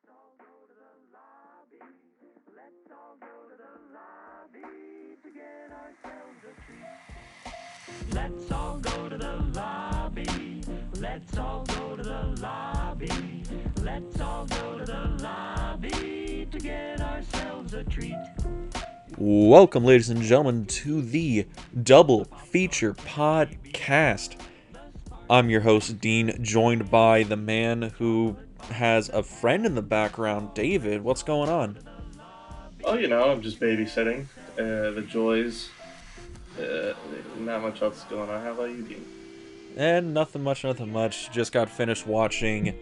all go to the lobby. Let's all go to the lobby to get ourselves a treat. Let's all go to the lobby. Let's all go to the lobby. Let's all go to the lobby to get ourselves a treat. Welcome, ladies and gentlemen, to the Double Feature Podcast. I'm your host, Dean, joined by the man who has a friend in the background, David. What's going on? Oh, I'm just babysitting. The joys. Uh, Not much else going on. How about you, Dean? And nothing much. Just got finished watching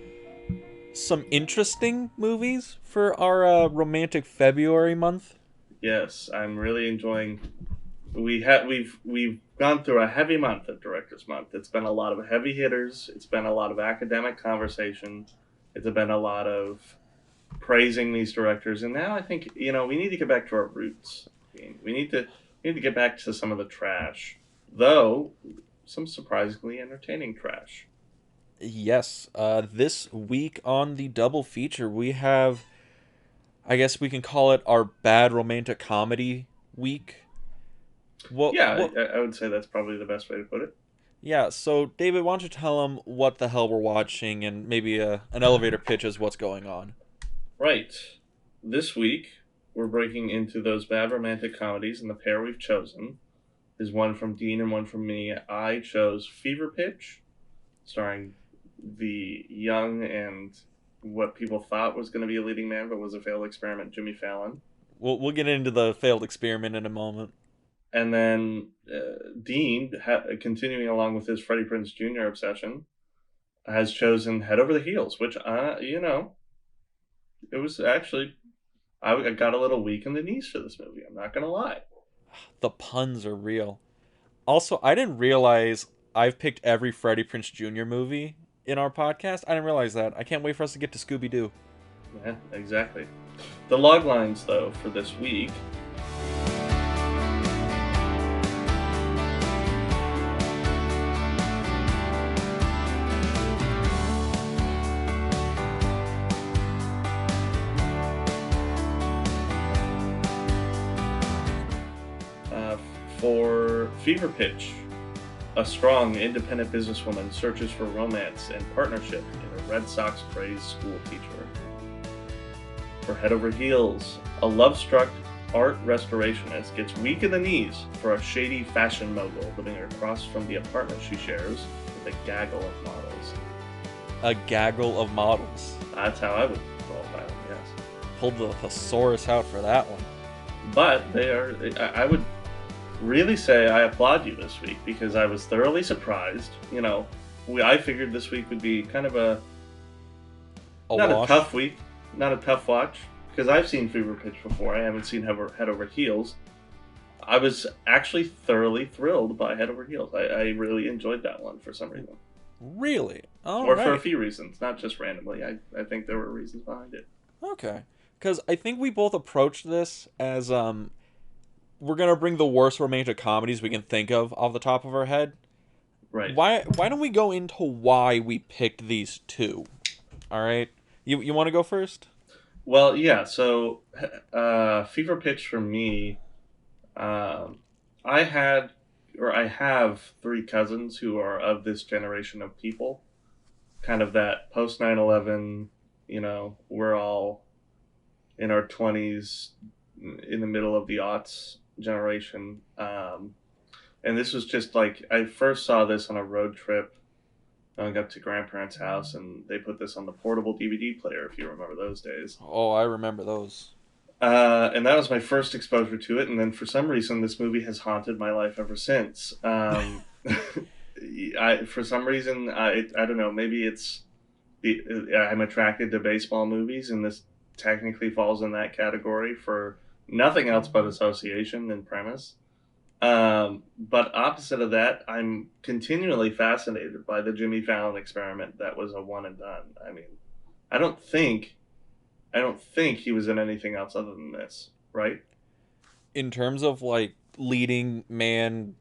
some interesting movies for our romantic February month. Yes, I'm really enjoying. We've gone through a heavy month of Directors Month. It's been a lot of heavy hitters. It's been a lot of academic conversation. It's been a lot of praising these directors, and now I think we need to get back to our roots. We need to get back to some of the trash, though some surprisingly entertaining trash. Yes, this week on the Double Feature, we have, I guess we can call it our bad romantic comedy week. What Yeah, what I would say that's probably the best way to put it. Yeah, so David, why don't you tell them what the hell we're watching and maybe an elevator pitch is what's going on. Right. This week, we're breaking into those bad romantic comedies, and the pair we've chosen is one from Dean and one from me. I chose Fever Pitch, starring the young and what people thought was going to be a leading man, but was a failed experiment, Jimmy Fallon. We'll get into the failed experiment in a moment. And then Dean, continuing along with his Freddie Prinze Jr. obsession, has chosen Head Over the Heels, which, it was actually I got a little weak in the knees for this movie. I'm not gonna lie. The puns are real. Also, I didn't realize I've picked every Freddie Prinze Jr. movie in our podcast. I didn't realize that. I can't wait for us to get to Scooby Doo. Yeah, exactly. The log lines, though, for this week. Uh, for Fever Pitch, a strong, independent businesswoman searches for romance and partnership in a Red Sox praised school teacher. For Head Over Heels, a love-struck art restorationist gets weak in the knees for a shady fashion mogul living across from the apartment she shares with a gaggle of models. A gaggle of models. That's how I would qualify them, yes. Pulled the thesaurus out for that one. But I would really say I applaud you this week because I was thoroughly surprised. I figured this week would be kind of not wash. a tough week, not a tough watch, because I've seen Fever Pitch before. I haven't seen Head Over Heels. I was actually thoroughly thrilled by Head Over Heels. I really enjoyed that one for some reason. Really? All Or right. for a few reasons, not just randomly. I think there were reasons behind it. Okay. Because I think we both approached this as we're gonna bring the worst romantic comedies we can think of off the top of our head. Right. Why don't we go into why we picked these two? All right. You want to go first? Well, yeah. So, Fever Pitch for me, I have three cousins who are of this generation of people, kind of that post 9/11. We're all in our 20s, in the middle of the aughts generation. And this was just like, I first saw this on a road trip going up to grandparents' house, and they put this on the portable DVD player, if you remember those days. Oh, I remember those. And that was my first exposure to it, and then for some reason, this movie has haunted my life ever since. For some reason, I don't know, maybe I'm attracted to baseball movies, and this technically falls in that category for nothing else but association and premise. But opposite of that, I'm continually fascinated by the Jimmy Fallon experiment that was a one and done. I mean, I don't think he was in anything else other than this, right? In terms of like leading man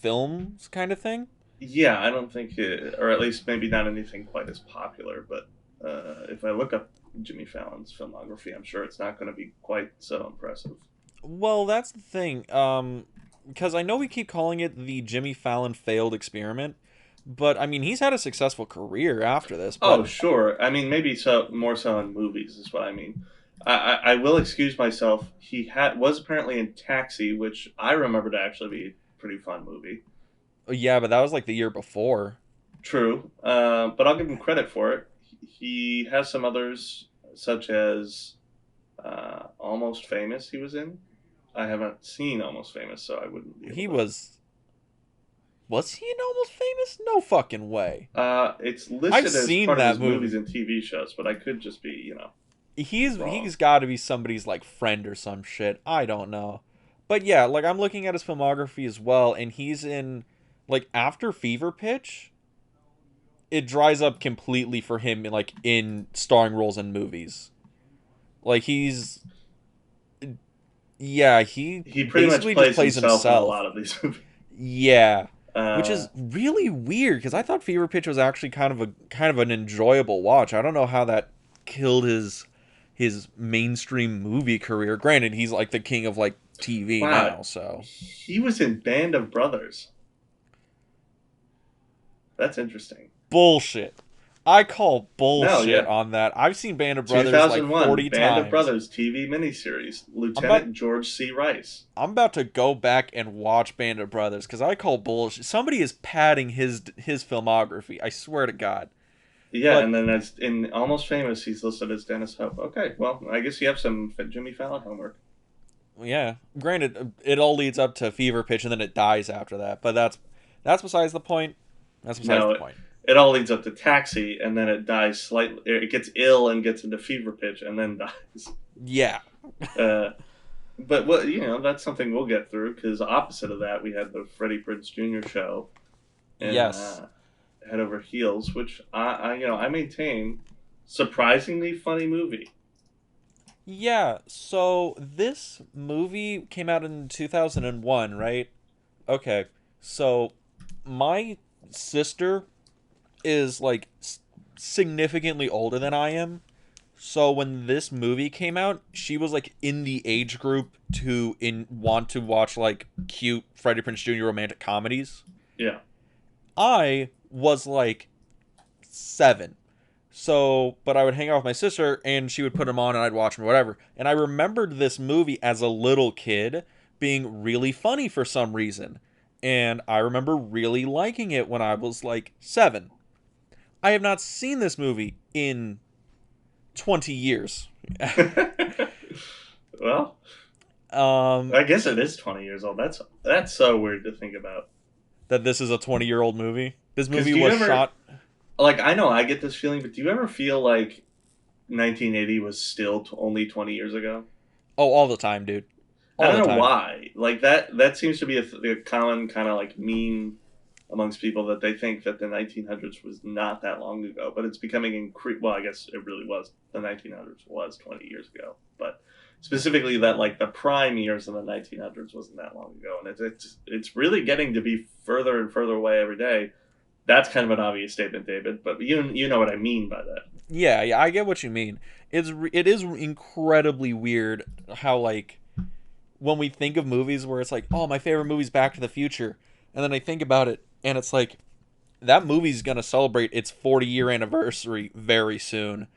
films kind of thing. Yeah, I don't think, or at least maybe not anything quite as popular, but if I look up Jimmy Fallon's filmography, I'm sure it's not going to be quite so impressive. Well, that's the thing. Because I know we keep calling it the Jimmy Fallon failed experiment, but I mean he's had a successful career after this. Oh, But sure. I mean, maybe so more so in movies is what I mean. I will excuse myself. He was apparently in Taxi, which I remember to actually be a pretty fun movie. yeah, but that was like the year before. True, but I'll give him credit for it. He has some others, such as Almost Famous. He was in. I haven't seen Almost Famous, so I wouldn't be He able to. was he in Almost Famous? No fucking way. It's I've listed as seen part of that his movies movie. and TV shows, but I could just be, wrong. He's got to be somebody's like friend or some shit. I don't know. But yeah, like I'm looking at his filmography as well, and he's in like after Fever Pitch, it dries up completely for him like in starring roles in movies. Like he He pretty much basically just plays himself in a himself. lot of these movies. Yeah, which Uh, is really weird because I thought Fever Pitch was actually kind of an enjoyable watch. I don't know how that killed his mainstream movie career. Granted, he's like the king of like TV wow, now, so he was in Band of Brothers. That's interesting. bullshit. I call No, bullshit yeah. on that. I've seen Band of Brothers like 2001, 40 Band of times. Brothers TV miniseries. I'm about Lieutenant George C. Rice. I'm about to go back and watch Band of Brothers because I call bullshit. Somebody is padding his filmography. I swear to God. Yeah, But and then as in Almost Famous, he's listed as Dennis Hope. Okay, well, I guess you have some Jimmy Fallon homework. yeah, granted, it all leads up to Fever Pitch and then it dies after that. But that's besides the point. That's besides No, the it, point. it all leads up to Taxi, and then it dies slightly. It gets ill and gets into fever pitch, and then dies. Yeah. Uh, but what that's something we'll get through because opposite of that, we had the Freddie Prinze Jr. show, and Yes. Head Over Heels, which I maintain surprisingly funny movie. Yeah. So this movie came out in 2001, right? Okay. So my sister is like significantly older than I am. So when this movie came out, she was like in the age group to in want to watch like cute Freddie Prinze Jr. romantic comedies. Yeah. I was like 7. So, but I would hang out with my sister and she would put them on and I'd watch them or whatever. And I remembered this movie as a little kid being really funny for some reason. And I remember really liking it when I was like 7. I have not seen this movie in 20 years. Well, um, I guess it is 20 years old. That's so weird to think about. that this is a 20-year-old movie. This 'Cause movie do you was ever- shot. Like I know I get this feeling, but do you ever feel like 1980 was still only 20 years ago? Oh, all the time, dude. I All don't the know time. why. Like that seems to be a common kind of like meme amongst people that they think that the 1900s was not that long ago, but it's becoming well, I guess it really was. The 1900s was 20 years ago, but specifically that like the prime years of the 1900s wasn't that long ago, and it's really getting to be further and further away every day. That's kind of an obvious statement, David, but you know what I mean by that. Yeah, I get what you mean. It is incredibly weird how like when we think of movies where it's like, oh, my favorite movie's Back to the Future, and then I think about it and it's like that movie's gonna celebrate its 40-year anniversary very soon,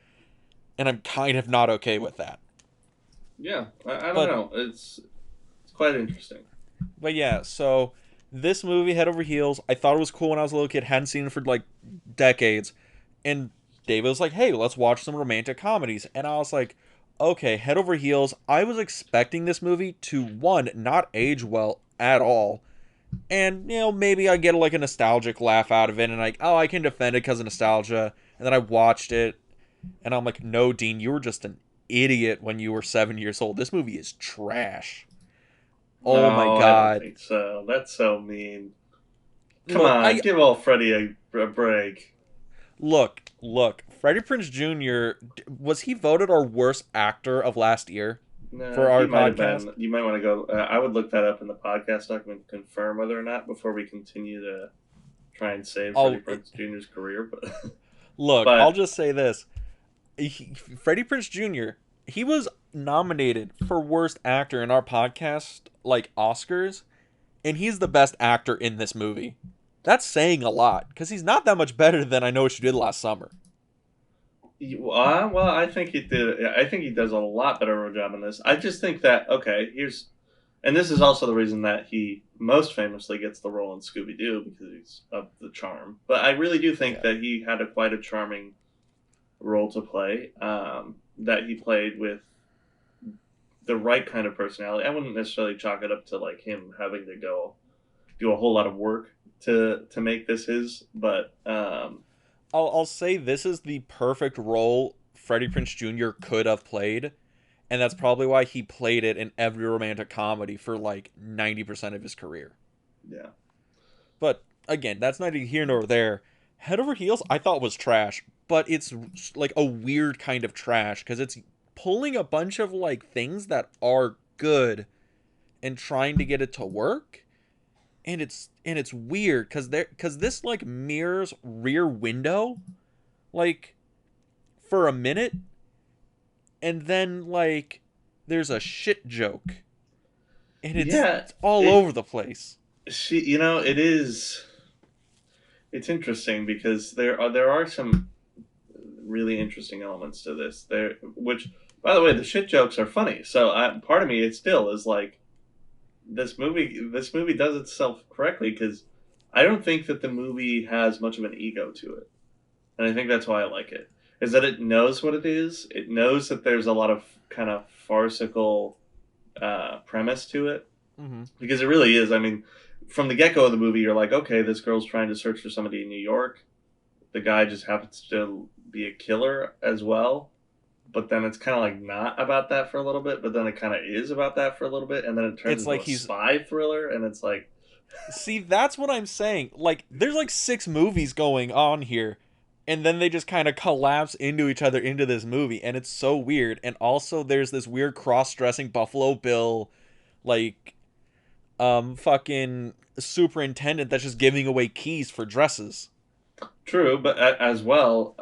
and I'm kind of not okay with that. Yeah, I don't But know. It's quite interesting. but yeah, so this movie, Head Over Heels, I thought it was cool when I was a little kid. Hadn't seen it for like decades, and David was like, "Hey, let's watch some romantic comedies," and I was like, "Okay, Head Over Heels." I was expecting this movie to one not age well at all, and maybe I get like a nostalgic laugh out of it, and like, oh, I can defend it because of nostalgia. And then I watched it, and I'm like, no, Dean, you were just an idiot when you were 7 years old. This movie is trash. Oh my No, I don't god. think so. That's so mean. Come Look, on, give old Freddie a break. look. Freddie Prinze Jr. Was he voted our worst actor of last year No, for our he might have podcast? been. You might want to go. I would look that up in the podcast document to confirm whether or not before we continue to try and save Oh, Freddie Prinze Jr.'s career. But Look, But- I'll just say this. Freddie Prinze Jr., he was nominated for worst actor in our podcast, like Oscars, and he's the best actor in this movie. That's saying a lot, because he's not that much better than I Know What You Did Last Summer. Well, I think he did. I think he does a lot better of a job in this. I just think that and this is also the reason that he most famously gets the role in Scooby Doo, because he's of the charm. But I really do think that he had quite a charming role to play. That he played with the right kind of personality. I wouldn't necessarily chalk it up to like him having to go do a whole lot of work to make this his, but I'll say this is the perfect role Freddie Prinze Jr. could have played, and that's probably why he played it in every romantic comedy for like 90% of his career. Yeah. But again, that's neither here nor there. Head Over Heels, I thought was trash, but it's like a weird kind of trash because it's pulling a bunch of like things that are good and trying to get it to work. And it's weird because this like mirrors Rear Window, like for a minute, and then like there's a shit joke, and it's all over the place. It's interesting because there are some really interesting elements to this. Which, by the way, the shit jokes are funny. So part of me, it still is like, this movie does itself correctly, because I don't think that the movie has much of an ego to it, and I think that's why I like it. Is that it knows what it is. It knows that there's a lot of kind of farcical premise to it, because it really is. I mean, from the get-go of the movie, you're like, okay, this girl's trying to search for somebody in New York. The guy just happens to be a killer as well. But then it's kind of like not about that for a little bit, but then it kind of is about that for a little bit, and then it turns into a spy thriller, and it's like... See, that's what I'm saying. Like, there's like 6 movies going on here, and then they just kind of collapse into each other into this movie, and it's so weird. And also, there's this weird cross-dressing Buffalo Bill, like, fucking superintendent that's just giving away keys for dresses. True, but as well...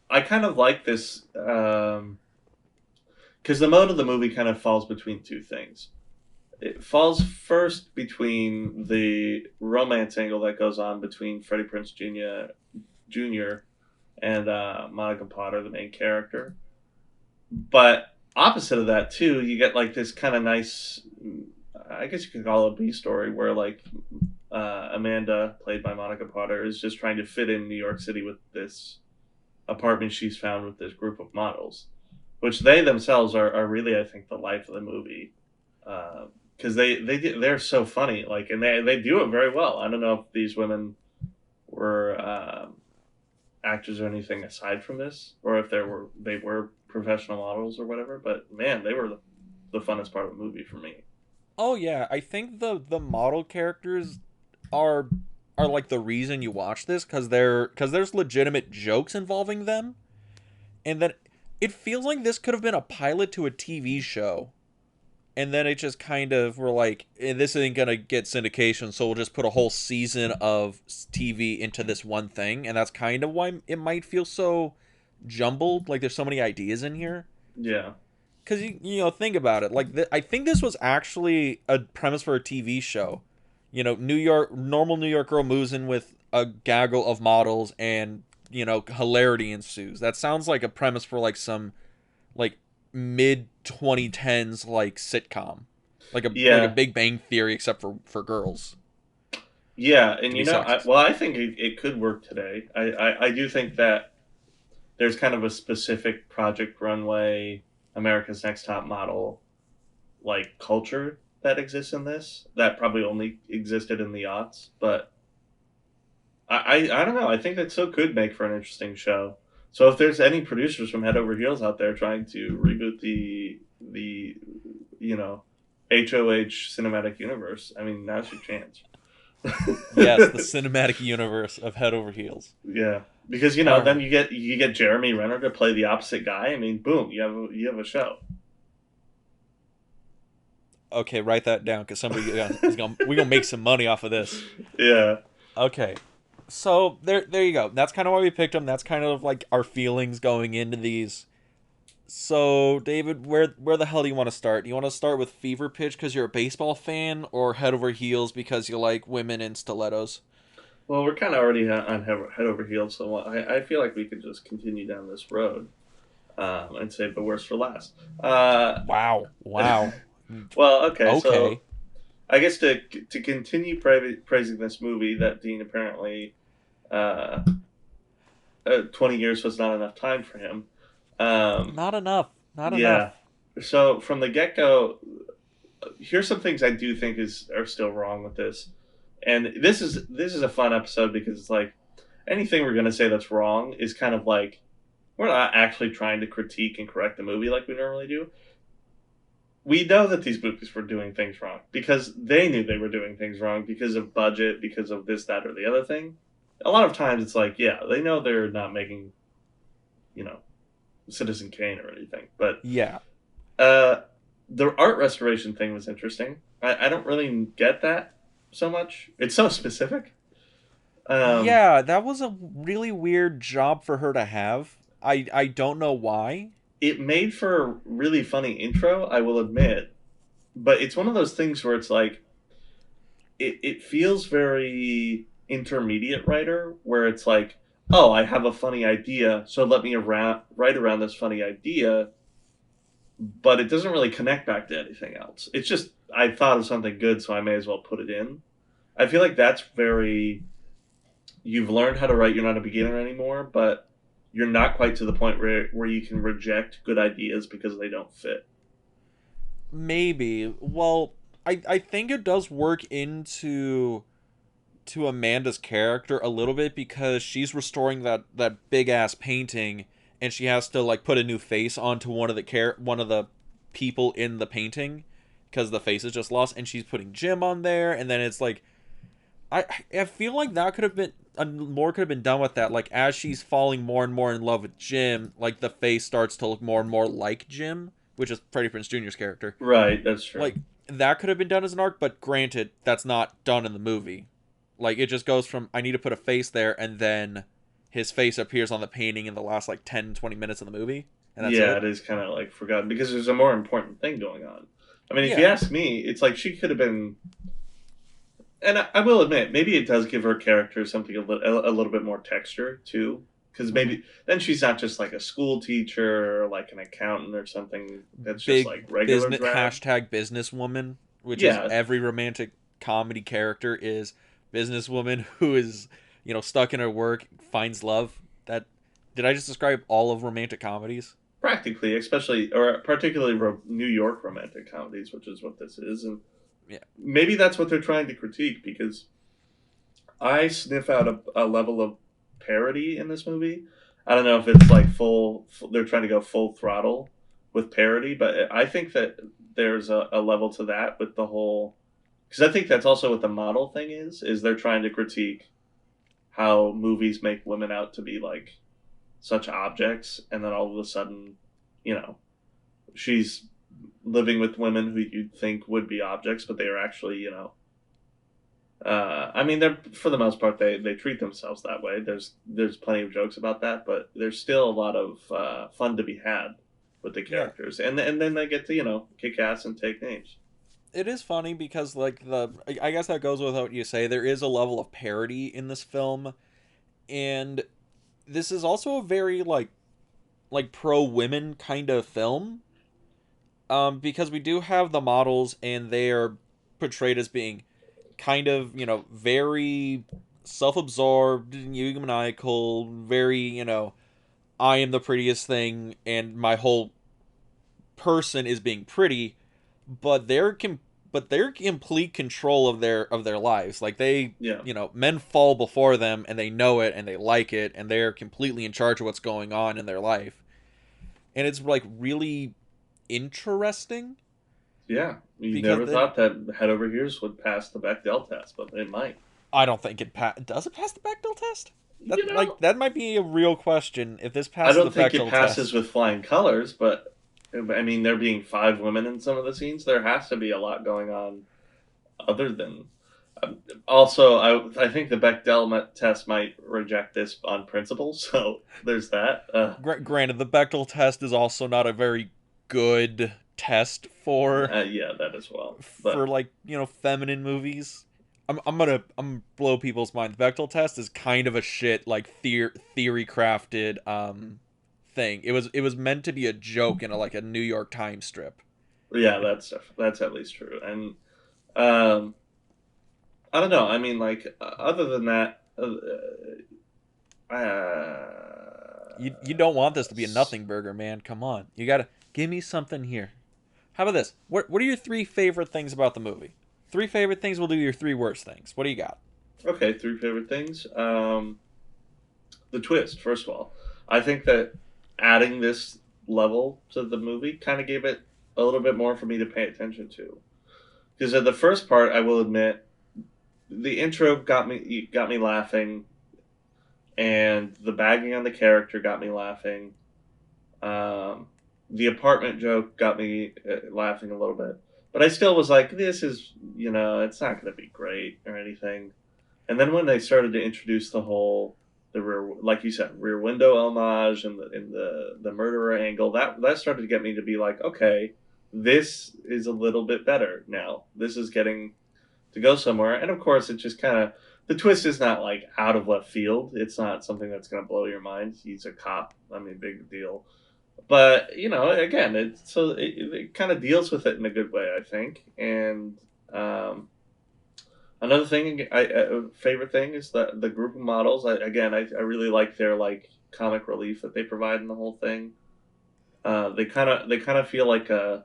I kind of like this, because the mode of the movie kind of falls between two things. It falls first between the romance angle that goes on between Freddie Prinze Jr. and Monica Potter, the main character. But opposite of that, too, you get like this kind of nice, I guess you could call it a B story, where like Amanda, played by Monica Potter, is just trying to fit in New York City with this apartment she's found with this group of models, which they themselves are really, I think, the life of the movie, because they're so funny, like, and they do it very well. I don't know if these women were actors or anything aside from this, or if they were professional models or whatever, but man, they were the funnest part of the movie for me. Oh yeah, I think the model characters are like the reason you watch this, because there's legitimate jokes involving them, and then it feels like this could have been a pilot to a TV show, and then it just kind of were like, this isn't gonna get syndication, so we'll just put a whole season of TV into this one thing, and that's kind of why it might feel so jumbled, like there's so many ideas in here. Yeah. Because you know, think about it, like I think this was actually a premise for a TV show. You know, normal New York girl moves in with a gaggle of models, and, you know, hilarity ensues. That sounds like a premise for like some like mid 2010s like sitcom, like a Big Bang Theory, except for girls. Yeah, and I think it could work today. I do think that there's kind of a specific Project Runway, America's Next Top Model, like, culture that exists in this that probably only existed in the aughts, but I don't know. I think that still could make for an interesting show. So if there's any producers from Head Over Heels out there trying to reboot the HOH cinematic universe, I mean, now's your chance. Yes, the cinematic universe of Head Over Heels. Yeah, because then you get Jeremy Renner to play the opposite guy. I mean, boom, you have a show. Okay, write that down, because somebody we're gonna make some money off of this. Yeah. Okay, So there you go. That's kind of why we picked them. That's kind of like our feelings going into these. So David, where the hell do you want to start? Do you want to start with Fever Pitch because you're a baseball fan, or Head Over Heels because you like women in stilettos? Well, we're kind of already on head over heels, so I feel like we could just continue down this road and save the worst for last. Wow, wow. Well, okay, so Okay. I guess to continue praising this movie that Dean apparently uh, 20 years was not enough time for him. Um, Not enough. Not yeah. enough. So from the get go, here's some things I do think are still wrong with this, and this is a fun episode because it's like anything we're gonna say that's wrong is kind of like we're not actually trying to critique and correct the movie like we normally do. We know that these movies were doing things wrong because they knew they were doing things wrong because of budget, because of this, that, or the other thing. A lot of times it's like, yeah, they know they're not making, you know, Citizen Kane or anything. But Yeah. uh, the art restoration thing was interesting. I don't really get that so much. It's so specific. Um, Yeah, that was a really weird job for her to have. I don't know why. it made for a really funny intro, I will admit. But it's one of those things where it's like, it feels very intermediate writer where it's like, oh, I have a funny idea, so let me write around this funny idea, but it doesn't really connect back to anything else. It's just I thought of something good, so I may as well put it in. I feel like that's very you've learned how to write, you're not a beginner anymore, but you're not quite to the point where you can reject good ideas because they don't fit. Maybe. Well, I think it does work into to Amanda's character a little bit because she's restoring that big ass painting and she has to like put a new face onto one of the people in the painting because the face is just lost and she's putting Jim on there and then it's like I feel like that could have been more could have been done with that like as she's falling more and more in love with Jim like the face starts to look more and more like Jim, which is Freddie Prinze Jr.'s character. Right, that's true. Like that could have been done as an arc, but granted that's not done in the movie. Like it just goes from I need to put a face there and then his face appears on the painting in the last like 10-20 minutes of the movie and that's Yeah, it. it is kind of like forgotten because there's a more important thing going on. I mean, if you Yeah. ask me, it's like she could have been, and I will admit, maybe it does give her character something a little bit more texture too, because maybe then she's not just like a school teacher or like an accountant or something that's just Big like regular business drab. hashtag businesswoman, which is Yeah, every romantic comedy character is businesswoman who is, stuck in her work, finds love. That did I just describe all of romantic comedies? practically, especially or particularly New York romantic comedies, which is what this is, and Yeah. maybe that's what they're trying to critique because I sniff out a level of parody in this movie. I don't know if it's like they're trying to go full throttle with parody, but I think that there's a level to that with the whole. Because I think that's also what the model thing is they're trying to critique how movies make women out to be like such objects, and then all of a sudden, you know, she's living with women who you'd think would be objects, but they are actually, I mean, they're for the most part they treat themselves that way. There's plenty of jokes about that, but there's still a lot of fun to be had with the Yeah. characters, and then they get to kick ass and take names. It is funny because like I guess that goes with what you say. There is a level of parody in this film, and this is also a very like pro women kind of film. Because we do have the models and they are portrayed as being kind of, very self-absorbed, egomaniacal, very, I am the prettiest thing and my whole person is being pretty, but they're complete control of their lives. Like they, Yeah, men fall before them and they know it and they like it and they're completely in charge of what's going on in their life. And it's like really interesting yeah. You because never thought that Head Over Heels would pass the Bechdel test, but it might. I don't think does it pass the Bechdel test? You know, That might be a real question if this I passes don't the think it Bechdel passes test. with flying colors, but I mean, there being five women in some of the scenes, there has to be a lot going on other than. Also, I think the Bechdel test might reject this on principle, so there's that. Granted, the Bechdel test is also not a very good test Yeah, that as well. for But like, feminine movies. I'm blow people's mind. The Bechdel test is kind of a shit like theory crafted thing. It was meant to be a joke in like a New York Times strip. yeah, that's at least true. And um, I don't know. I mean, like other than that, You don't want this to be a nothing burger, man. Come on. You got to give me something here. How about this? What are your three favorite things about the movie? Three favorite things will do your three worst things. What do you got? okay, three favorite things. The twist, first of all, I think that adding this level to the movie kind of gave it a little bit more for me to pay attention to. Because at the first part, I will admit, the intro got me laughing, and the bagging on the character got me laughing. Um, the apartment joke got me laughing a little bit, but I still was like, "This is, it's not going to be great or anything." And then when they started to introduce the rear, like you said, rear window homage and the murderer angle, that started to get me to be like, okay, this is a little bit better now. This is getting to go somewhere. And of course, it just kind of the twist is not like out of left field. It's not something that's going to blow your mind. He's a cop. I mean, big deal. But again, it kind of deals with it in a good way, I think. And another thing, favorite thing is the group of models. I really like their like comic relief that they provide in the whole thing. They kind of feel like a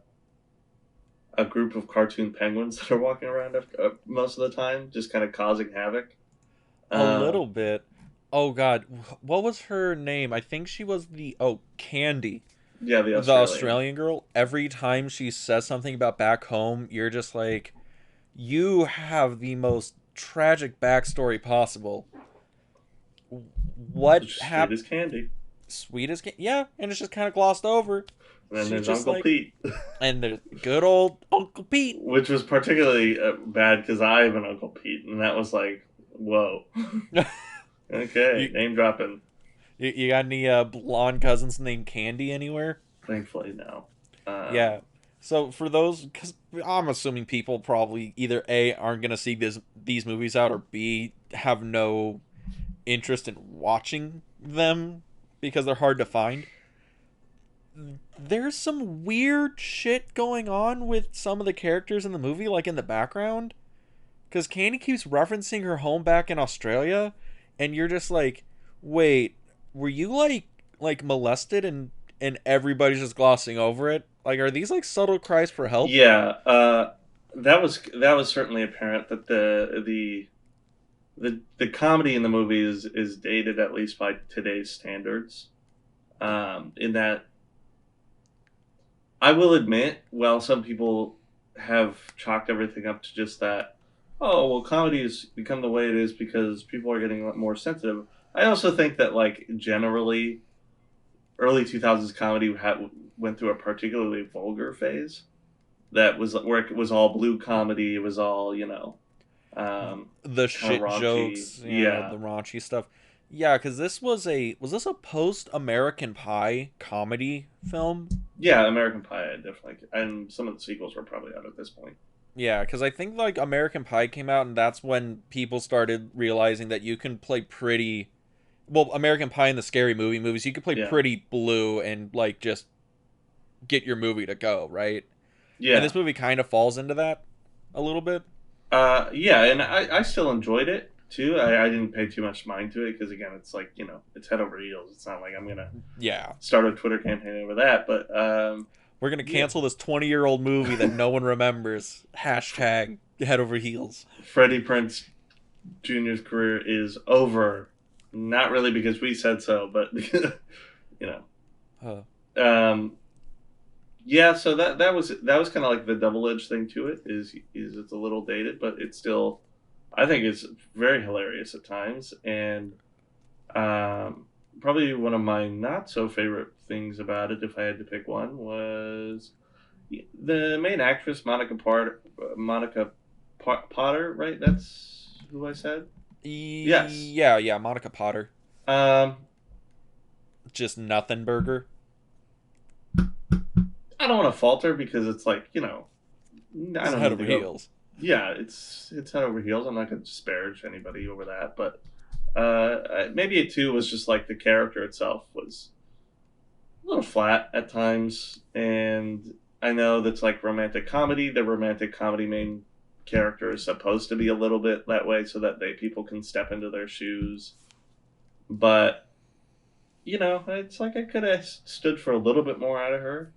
group of cartoon penguins that are walking around most of the time, just kind of causing havoc. A Uh, little bit. Oh God, what was her name? I think she was Candy, yeah, the the Australian. Australian girl. Every time she says something about back home, you're just like, you have the most tragic backstory possible. What Sweet happened? as candy. Sweet as yeah, and it's just kind of glossed over. And then She's there's just Uncle like, Pete, and there's good old Uncle Pete. which was particularly bad because I have an Uncle Pete, and that was like, whoa. Okay, you, name dropping. you got any blonde cousins named Candy anywhere? Thankfully, no. Um, Yeah. So for those, because I'm assuming people probably either A, aren't gonna see these movies out, or B, have no interest in watching them because they're hard to find. There's some weird shit going on with some of the characters in the movie, like in the background. Because Candy keeps referencing her home back in Australia, and you're just like, wait, were you like molested and everybody's just glossing over it? Like, are these like subtle cries for help? yeah, that was certainly apparent that the comedy in the movie is dated at least by today's standards. In that, I will admit, while some people have chalked everything up to just that, oh well, comedy has become the way it is because people are getting a lot more sensitive. I also think that like generally, early 2000s comedy went through a particularly vulgar phase that was where it was all blue comedy. It was all um, The kind of shit raunchy. jokes, Yeah, the raunchy stuff. Yeah, because was this a post American Pie comedy film? yeah. American Pie, I definitely, and some of the sequels were probably out at this point. Yeah, because I think like American Pie came out, and that's when people started realizing that you can play pretty. Well, American Pie and the Scary Movie movies, you could play Yeah, pretty blue and like just get your movie to go, right? And yeah, this movie kind of falls into that a little bit. yeah. And I still enjoyed it too. I didn't pay too much mind to it because again, it's like it's head over heels. It's not like I'm gonna Yeah, start a Twitter campaign over that. But we're gonna yeah, cancel this 20-year-old movie that no one remembers. Hashtag head over heels. Freddie Prince Jr.'s career is over. Not really because we said so, but you know. Huh. Um, yeah, so that was kind of like the double edged thing to it is it's a little dated, but it's still I think it's very hilarious at times, and probably one of my not so favorite things about it, if I had to pick one, was the main actress Monica Potter, right? That's who I said. Yes. Yeah, Monica Potter. Um, Just nothing burger. I don't want to falter because it's like I It's don't head need over to go. heels. Yeah, it's head over heels. I'm not going to disparage anybody over that, but maybe a 2 was just like the character itself was a little flat at times, and I know that's like romantic comedy. The romantic comedy main character is supposed to be a little bit that way so that people can step into their shoes, but it's like I could have stood for a little bit more out of her.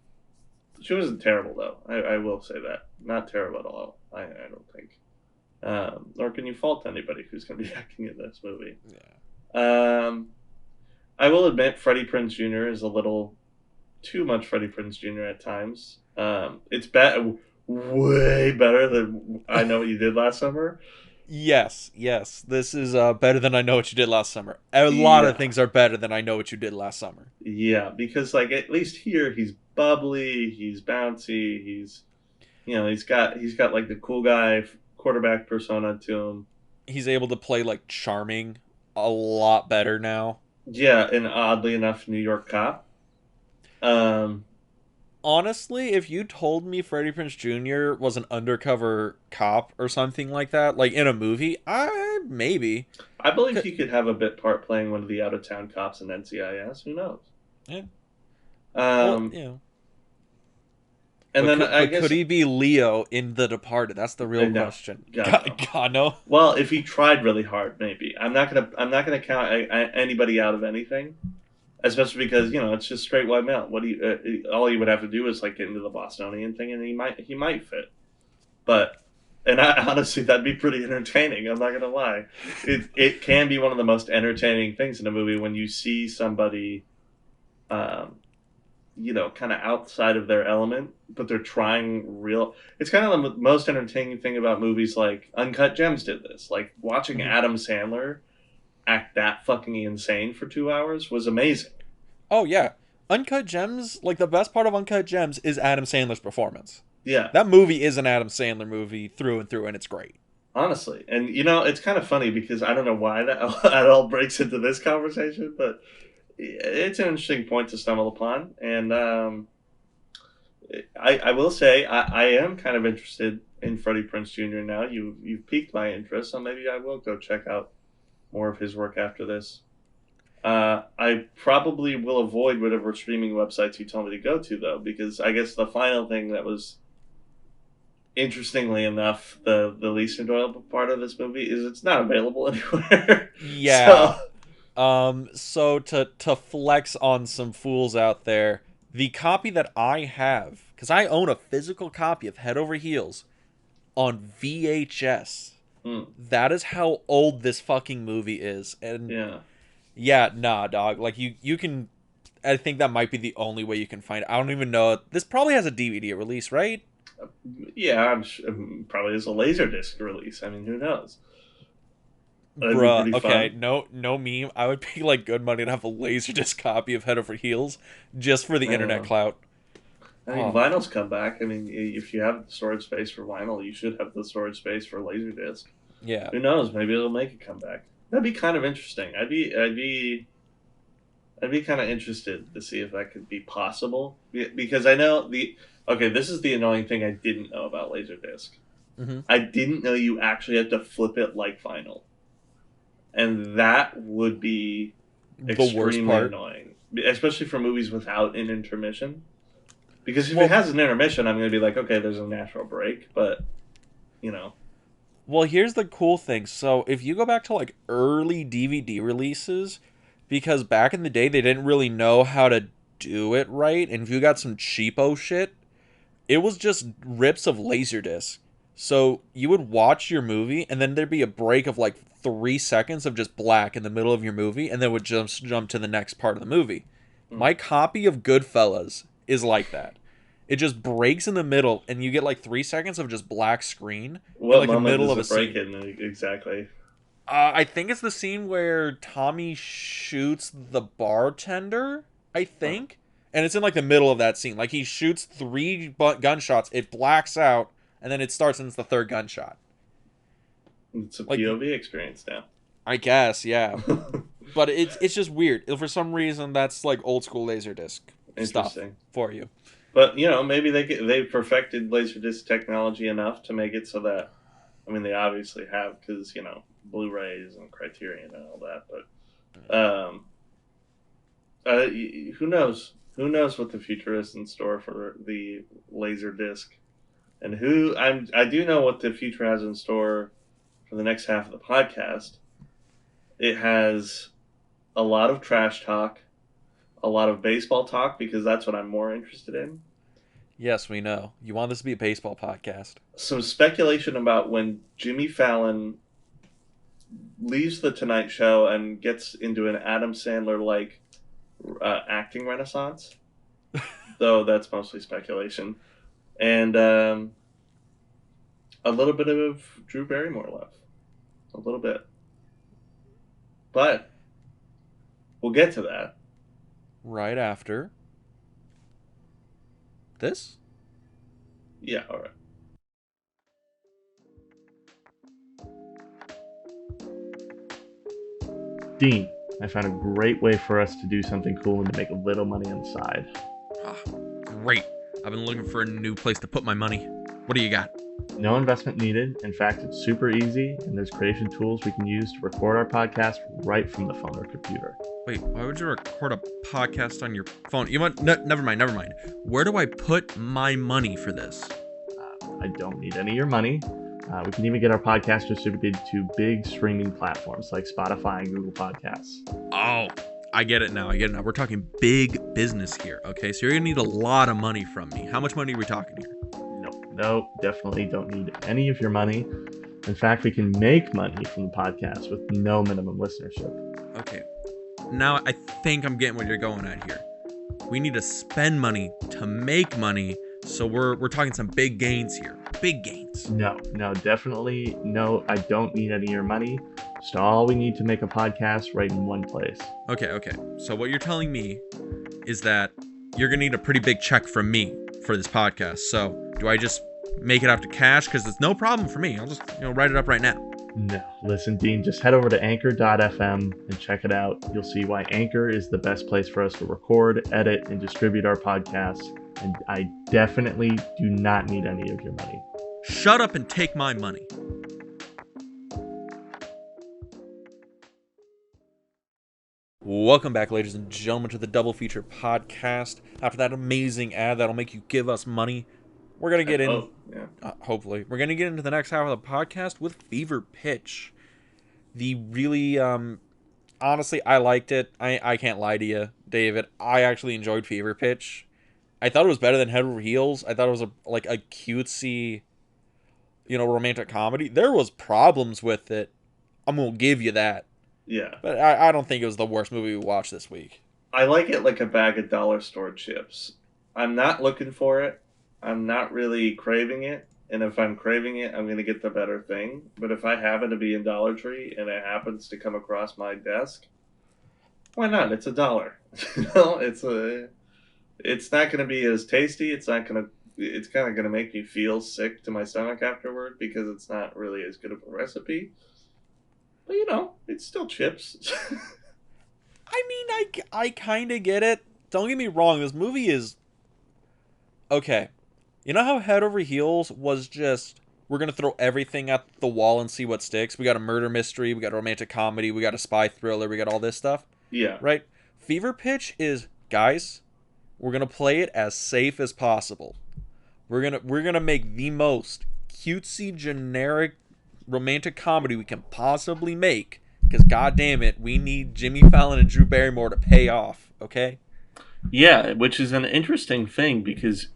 She wasn't terrible though. I will say that, not terrible at all. I don't think. Nor can you fault anybody who's going to be acting in this movie. Yeah. I will admit Freddie Prinze Jr. is a little too much Freddie Prinze Jr. at times. It's way better than I Know What You Did Last Summer. Yes. This is better than I Know What You Did Last Summer. A lot Yeah. of things are better than I Know What You Did Last Summer. Yeah, because like at least here he's bubbly, he's bouncy, he's got like the cool guy quarterback persona to him. He's able to play like charming a lot better now. Yeah, and oddly enough, New York cop. Honestly, if you told me Freddie Prinze Jr. was an undercover cop or something like that, like in a movie, maybe. I believe he could have a bit part playing one of the out of town cops in NCIS. Who knows? Yeah. And then I guess could he be Leo in The Departed? That's the real question. God, no. Well, if he tried really hard, maybe. I'm not gonna count anybody out of anything, especially because it's just straight white male. What do you? All he would have to do is like get into the Bostonian thing, and he might fit. But honestly, that'd be pretty entertaining. I'm not gonna lie. It can be one of the most entertaining things in a movie when you see somebody, kind of outside of their element, but they're trying real. It's kind of the most entertaining thing about movies like Uncut Gems did this. Like watching Adam Sandler act that fucking insane for 2 hours was amazing. Oh yeah, Uncut Gems. Like the best part of Uncut Gems is Adam Sandler's performance. Yeah, that movie is an Adam Sandler movie through and through, and it's great. Honestly, and it's kind of funny because I don't know why that all breaks into this conversation, but it's an interesting point to stumble upon, and I will say I am kind of interested in Freddie Prinze Jr. now. You've piqued my interest, so maybe I will go check out more of his work after this. I probably will avoid whatever streaming websites you told me to go to, though, because I guess the final thing that was, interestingly enough, the least enjoyable part of this movie is it's not available anywhere. Yeah. So to flex on some fools out there, the copy that I have, because I own a physical copy of Head Over Heels on VHS. That is how old this fucking movie is. And yeah, nah, dog. Like you can, I think that might be the only way you can find it. I don't even know. This probably has a DVD release, right? Yeah, I'm sure, probably has a Laserdisc release. I mean, who knows? Bruh, okay, no meme. I would pay like good money to have a Laserdisc copy of Head Over Heels just for the internet clout. I mean, vinyl's come back. I mean, if you have storage space for vinyl, you should have the storage space for Laserdisc. Yeah. Who knows? Maybe it'll make a comeback. That'd be kind of interesting. I'd be kind of interested to see if that could be possible, because I know this is the annoying thing I didn't know about Laserdisc. Mm-hmm. I didn't know you actually had to flip it like vinyl. And that would be extremely annoying, especially for movies without an intermission. Because if it has an intermission, I'm going to be like, okay, there's a natural break, but, Well, here's the cool thing. So if you go back to like early DVD releases, because back in the day they didn't really know how to do it right, and if you got some cheapo shit, it was just rips of Laserdisc. So you would watch your movie, and then there'd be a break of like 3 seconds of just black in the middle of your movie, and then would jump to the next part of the movie. My copy of Goodfellas is like that. It just breaks in the middle, and you get like 3 seconds of just black screen. What like moment the middle does of a it break scene. in exactly? I think it's the scene where Tommy shoots the bartender, I think. And it's in like the middle of that scene. Like he shoots 3 gunshots, it blacks out, and then it starts and it's the third gunshot. It's a Like, POV experience now. I guess, yeah. But it's just weird. For some reason, that's like old school Laserdisc stuff Interesting. for you. But maybe they perfected Laserdisc technology enough to make it so that, I mean, they obviously have, because Blu-rays and Criterion and all that. But who knows? Who knows what the future is in store for the Laserdisc, and I do know what the future has in store for the next half of the podcast. It has a lot of trash talk, a lot of baseball talk, because that's what I'm more interested in. Yes, we know. You want this to be a baseball podcast. Some speculation about when Jimmy Fallon leaves the Tonight Show and gets into an Adam Sandler-like acting renaissance, though that's mostly speculation. And a little bit of Drew Barrymore love. A little bit. But we'll get to that. Right after this? Yeah, all right. Dean, I found a great way for us to do something cool and to make a little money on the side. Great. I've been looking for a new place to put my money. What do you got? No investment needed. In fact, it's super easy, and there's creation tools we can use to record our podcast right from the phone or computer. Wait, why would you record a podcast on your phone? You want? No, never mind. Where do I put my money for this? I don't need any of your money. We can even get our podcast distributed to big streaming platforms like Spotify and Google Podcasts. Oh, I get it now. We're talking big business here, okay? So you're going to need a lot of money from me. How much money are we talking here? No, definitely don't need any of your money. In fact, we can make money from the podcast with no minimum listenership. Okay. Now I think I'm getting what you're going at here. We need to spend money to make money, so we're talking some big gains here. Big gains. No, definitely no. I don't need any of your money. Just all we need to make a podcast right in one place. Okay. So what you're telling me is that you're gonna need a pretty big check from me for this podcast. So do I just make it out to cash? Because it's no problem for me. I'll just write it up right now. No, listen, Dean, just head over to anchor.fm and check it out. You'll see why Anchor is the best place for us to record, edit, and distribute our podcasts. And I definitely do not need any of your money. Shut up and take my money. Welcome back, ladies and gentlemen, to the Double Feature Podcast. After that amazing ad that'll make you give us money, we're going to get in, hopefully, we're going to get into the next half of the podcast with Fever Pitch. The really, honestly, I liked it. I can't lie to you, David. I actually enjoyed Fever Pitch. I thought it was better than Head Over Heels. I thought it was a cutesy, romantic comedy. There was problems with it. I'm going to give you that. Yeah. But I don't think it was the worst movie we watched this week. I like it like a bag of dollar store chips. I'm not looking for it. I'm not really craving it. And if I'm craving it, I'm going to get the better thing. But if I happen to be in Dollar Tree and it happens to come across my desk, why not? It's $1. It's not going to be as tasty. It's kind of going to make me feel sick to my stomach afterward because it's not really as good of a recipe. But, it's still chips. I mean, I kind of get it. Don't get me wrong. This movie is... Okay. You know how Head Over Heels was just... We're going to throw everything at the wall and see what sticks? We got a murder mystery. We got a romantic comedy. We got a spy thriller. We got all this stuff. Yeah. Right? Fever Pitch is... Guys, we're going to play it as safe as possible. We're gonna make the most cutesy, generic romantic comedy we can possibly make, because goddamn it, we need Jimmy Fallon and Drew Barrymore to pay off, okay? Yeah, which is an interesting thing because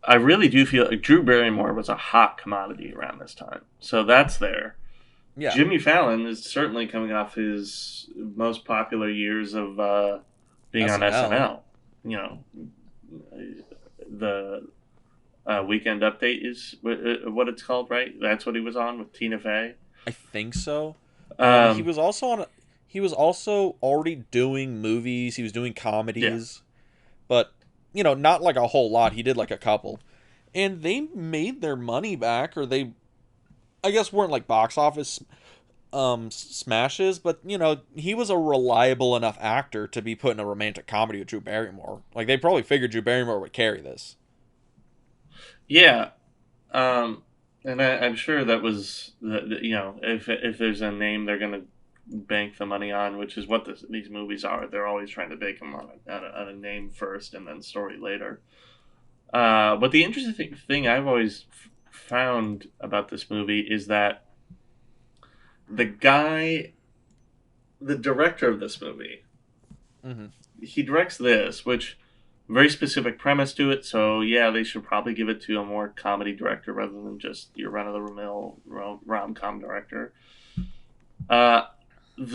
I really do feel like Drew Barrymore was a hot commodity around this time, so that's there. Yeah. Jimmy Fallon is certainly coming off his most popular years of being on SNL. The Weekend Update is what it's called, right? That's what he was on with Tina Fey. I think so. He was also already doing movies. He was doing comedies, but not like a whole lot. He did like a couple, and they made their money back, or they I guess weren't like box office smashes, but you know, he was a reliable enough actor to be put in a romantic comedy with Drew Barrymore. Like they probably figured Drew Barrymore would carry this. Yeah, um, and I'm sure that was you know, if there's a name they're gonna bank the money on, which is what these movies are. They're always trying to bank them on a name first and then story later. But the interesting thing I've always found about this movie is that the guy, the director of this movie, Mm-hmm. he directs this, which very specific premise to it. So yeah, they should probably give it to a more comedy director rather than just your run of the mill rom com director. Uh,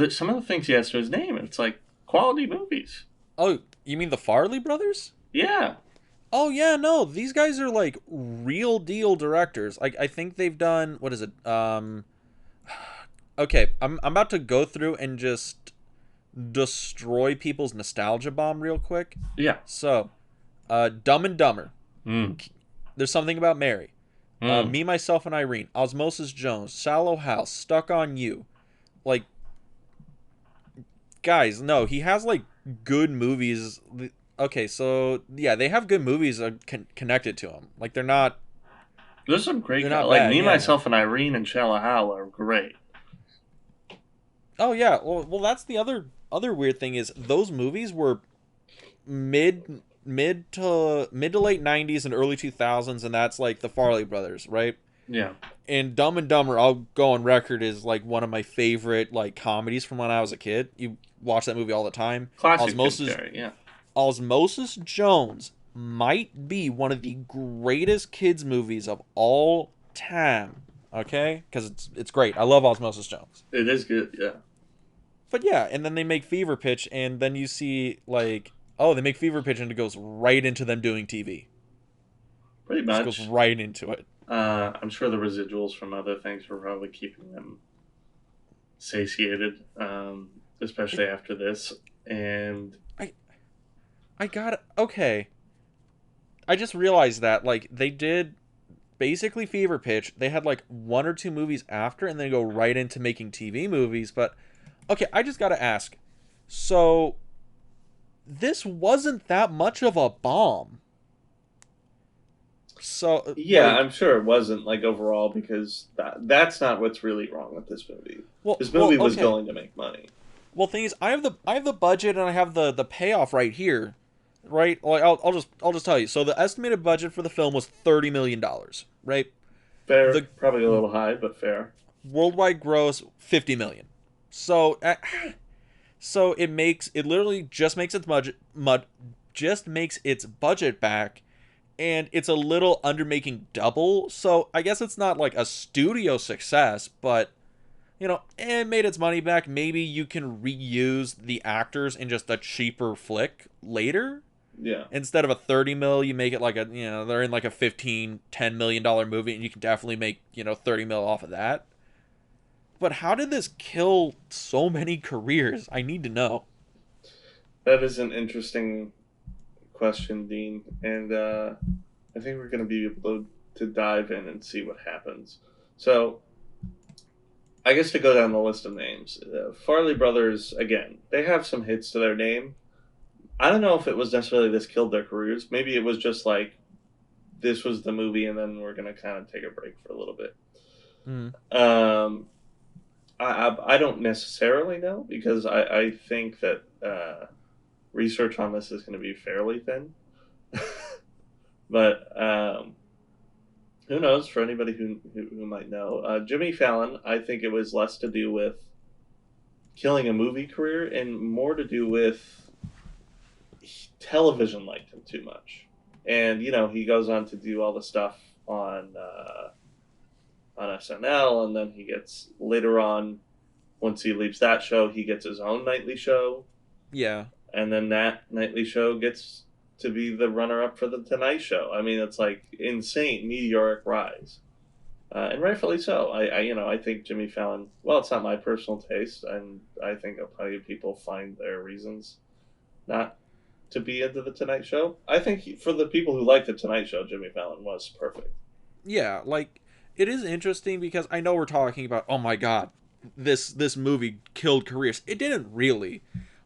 some of the things he has to his name, it's like quality movies. Oh, you mean the Farley brothers? Yeah, Oh yeah, no, these guys are like real deal directors. I think they've done what is it? Okay, I'm about to go through and just destroy people's nostalgia bomb real quick. yeah. So, Dumb and Dumber. Mm. There's something about Mary. Mm. Me, Myself, and Irene. Osmosis Jones. Shallow House. Stuck on You. Like, guys, no, he has like good movies. Okay, so yeah, they have good movies connected to him. Like There's some great they're not like bad, Me, yeah. Myself, and Irene and Shallow Hal are great. Oh yeah, well that's the other weird thing is those movies were mid to late 90s and early 2000s, and that's like the Farley brothers, right? Yeah, And Dumb and Dumber, I'll go on record, is like one of my favorite like comedies from when I was a kid. You watch that movie all the time. classic Jim Carrey. Yeah, Osmosis Jones might be one of the greatest kids movies of all time. Okay, because it's great. I love Osmosis Jones. it is good. Yeah, But yeah, and then they make Fever Pitch, and then you see like, oh, they make Fever Pitch, and it goes right into them doing TV. pretty Just much. goes right into it. I'm sure the residuals from other things were probably keeping them satiated, especially after this. And I got okay. I just realized that like they did basically Fever Pitch. They had like one or two movies after, and then go right into making TV movies. But okay, I just gotta ask. So this wasn't that much of a bomb. So yeah, like, I'm sure it wasn't like overall because that's not what's really wrong with this movie. well, This movie was okay. going to make money. Well, thing is, I have the budget and I have the payoff right here, right? Like I'll just tell you. So the estimated budget for the film was $30 million, right? Fair, The probably a little high, but fair. worldwide gross 50 million. So so it literally just makes its just makes its budget back, and it's a little under making double. So I guess it's not like a studio success, but you know, it made its money back. Maybe you can reuse the actors in just a cheaper flick later. Yeah, Instead of a 30 mil, you make it like they're in like a 10 million dollar movie, and you can definitely make, 30 mil off of that. But how did this kill so many careers? I need to know. that is an interesting question, Dean, and I think we're going to be able to dive in and see what happens. So, I guess to go down the list of names, Farley Brothers, again, they have some hits to their name. I don't know if it was necessarily this killed their careers. Maybe it was just like, this was the movie, and then we're going to kind of take a break for a little bit. Mm. I don't necessarily know because I think that research on this is going to be fairly thin. But who knows? For anybody who might know, Jimmy Fallon, I think it was less to do with killing a movie career and more to do with television liked him too much. And he goes on to do all the stuff on SNL, and then he gets later on. Once he leaves that show, he gets his own nightly show, Yeah. and then that nightly show gets to be the runner-up for the Tonight Show. I mean, it's like insane meteoric rise, and rightfully so. I think Jimmy Fallon. Well, it's not my personal taste, and I think plenty of people find their reasons not to be into the Tonight Show. I think for the people who like the Tonight Show, Jimmy Fallon was perfect. Yeah, like it is interesting because I know we're talking about, oh my god, this movie killed careers. It didn't really.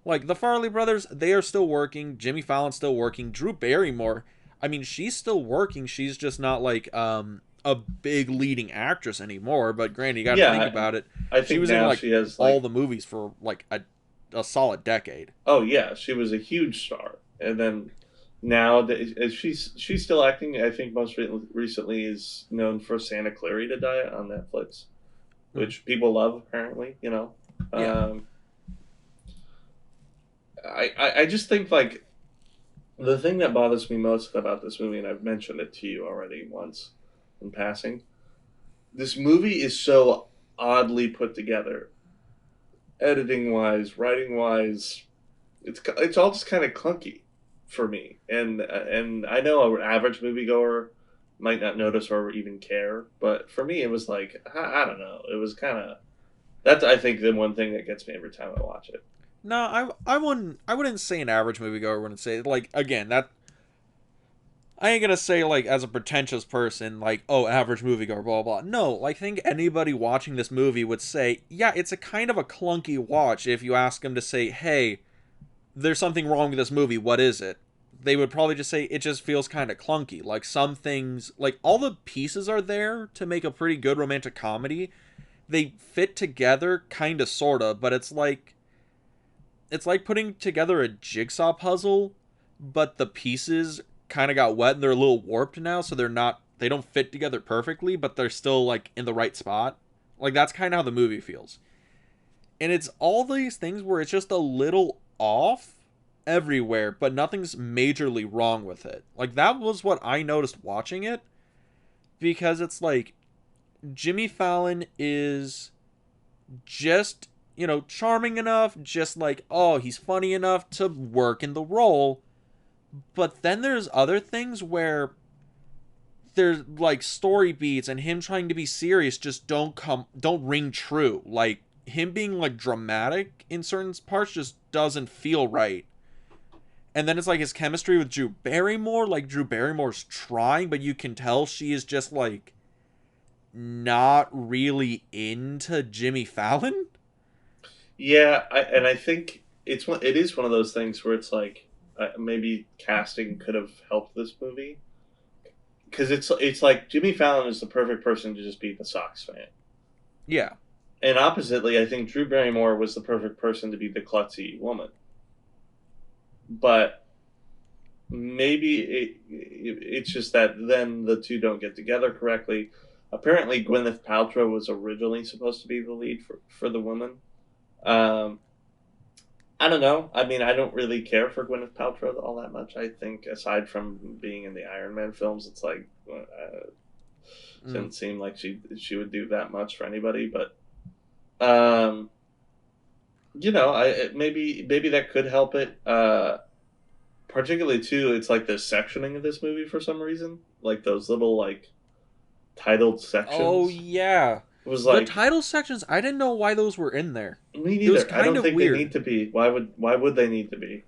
Like, the Farley brothers, they are still working. Jimmy Fallon's still working. Drew Barrymore, I mean, she's still working. She's just not like a big leading actress anymore. But granted, you got to think about it. I think she was now in like she has all the movies for like a solid decade. Oh yeah, she was a huge star, and then now she's still acting. I think most recently is known for Santa Clarita Diet on Netflix, which people love apparently. You know, Yeah. I just think like the thing that bothers me most about this movie, and I've mentioned it to you already once in passing, this movie is so oddly put together, editing wise, writing wise. It's all just kind of clunky for me, and I know an average moviegoer might not notice or even care, but for me it was like I don't know. It was kind of that's I think the one thing that gets me every time I watch it. No, I wouldn't say an average moviegoer wouldn't say, like, again, that I ain't gonna say, like, as a pretentious person, like, oh, average moviegoer, blah blah. No, like, I think anybody watching this movie would say, yeah, it's a kind of a clunky watch. If you ask them to say, hey, there's something wrong with this movie, what is it? They would probably just say it just feels kind of clunky. Like, some things, like, all the pieces are there to make a pretty good romantic comedy. They fit together, kind of, sort of, but it's like putting together a jigsaw puzzle, but the pieces kind of got wet and they're a little warped now, so they don't fit together perfectly, but they're still like in the right spot. Like, that's kind of how the movie feels. And it's all these things where it's just a little off everywhere, but nothing's majorly wrong with it. Like, that was what I noticed watching it, because it's like Jimmy Fallon is just, charming enough, just like, oh, he's funny enough to work in the role. But then there's other things where there's like story beats and him trying to be serious just don't ring true. Like, him being like dramatic in certain parts just doesn't feel right. And then it's like his chemistry with Drew Barrymore, like, Drew Barrymore's trying, but you can tell she is just like not really into Jimmy Fallon. Yeah, I think it is one of those things where it's like maybe casting could have helped this movie, because it's like Jimmy Fallon is the perfect person to just be the Sox fan, Yeah. and oppositely, I think Drew Barrymore was the perfect person to be the klutzy woman. But maybe it's just that then the two don't get together correctly. Apparently, Gwyneth Paltrow was originally supposed to be the lead for the woman. I don't know. I mean, I don't really care for Gwyneth Paltrow all that much. I think, aside from being in the Iron Man films, it's like didn't seem like she would do that much for anybody. But maybe that could help it. Particularly too, it's like the sectioning of this movie for some reason, like those little like titled sections. Oh yeah. It was The like title sections, I didn't know why those were in there. me It was neither. I kind don't of think weird. they need to be. Why would they need to be?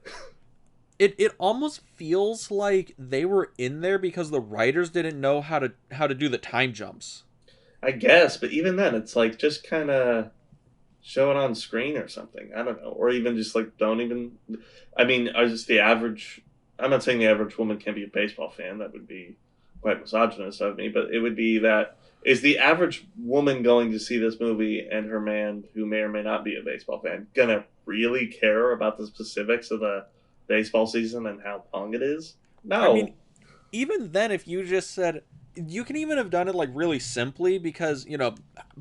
It almost feels like they were in there because the writers didn't know how to do the time jumps. I guess, but even then, it's like just kind of show it on screen or something. I don't know, or even just like don't even. I mean, just the average. I'm not saying the average woman can't be a baseball fan. That would be quite misogynist of me. But it would be that is the average woman going to see this movie and her man, who may or may not be a baseball fan, gonna really care about the specifics of the baseball season and how long it is? No. I mean, even then, if you just said, you can even have done it like really simply, because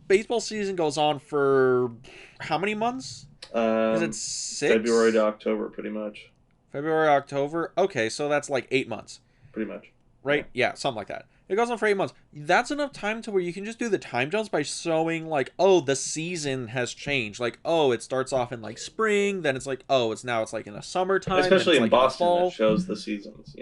baseball season goes on for how many months? Is it 6? February to October, pretty much. February, October. Okay, so that's like 8 months, Pretty much. right? Yeah, something like that. It goes on for 8 months. That's enough time to where you can just do the time jumps by showing like, oh, the season has changed. Like, oh, it starts off in like spring, then it's like, oh, it's like in the summertime, Especially then in it's like Boston, the fall. it shows the seasons,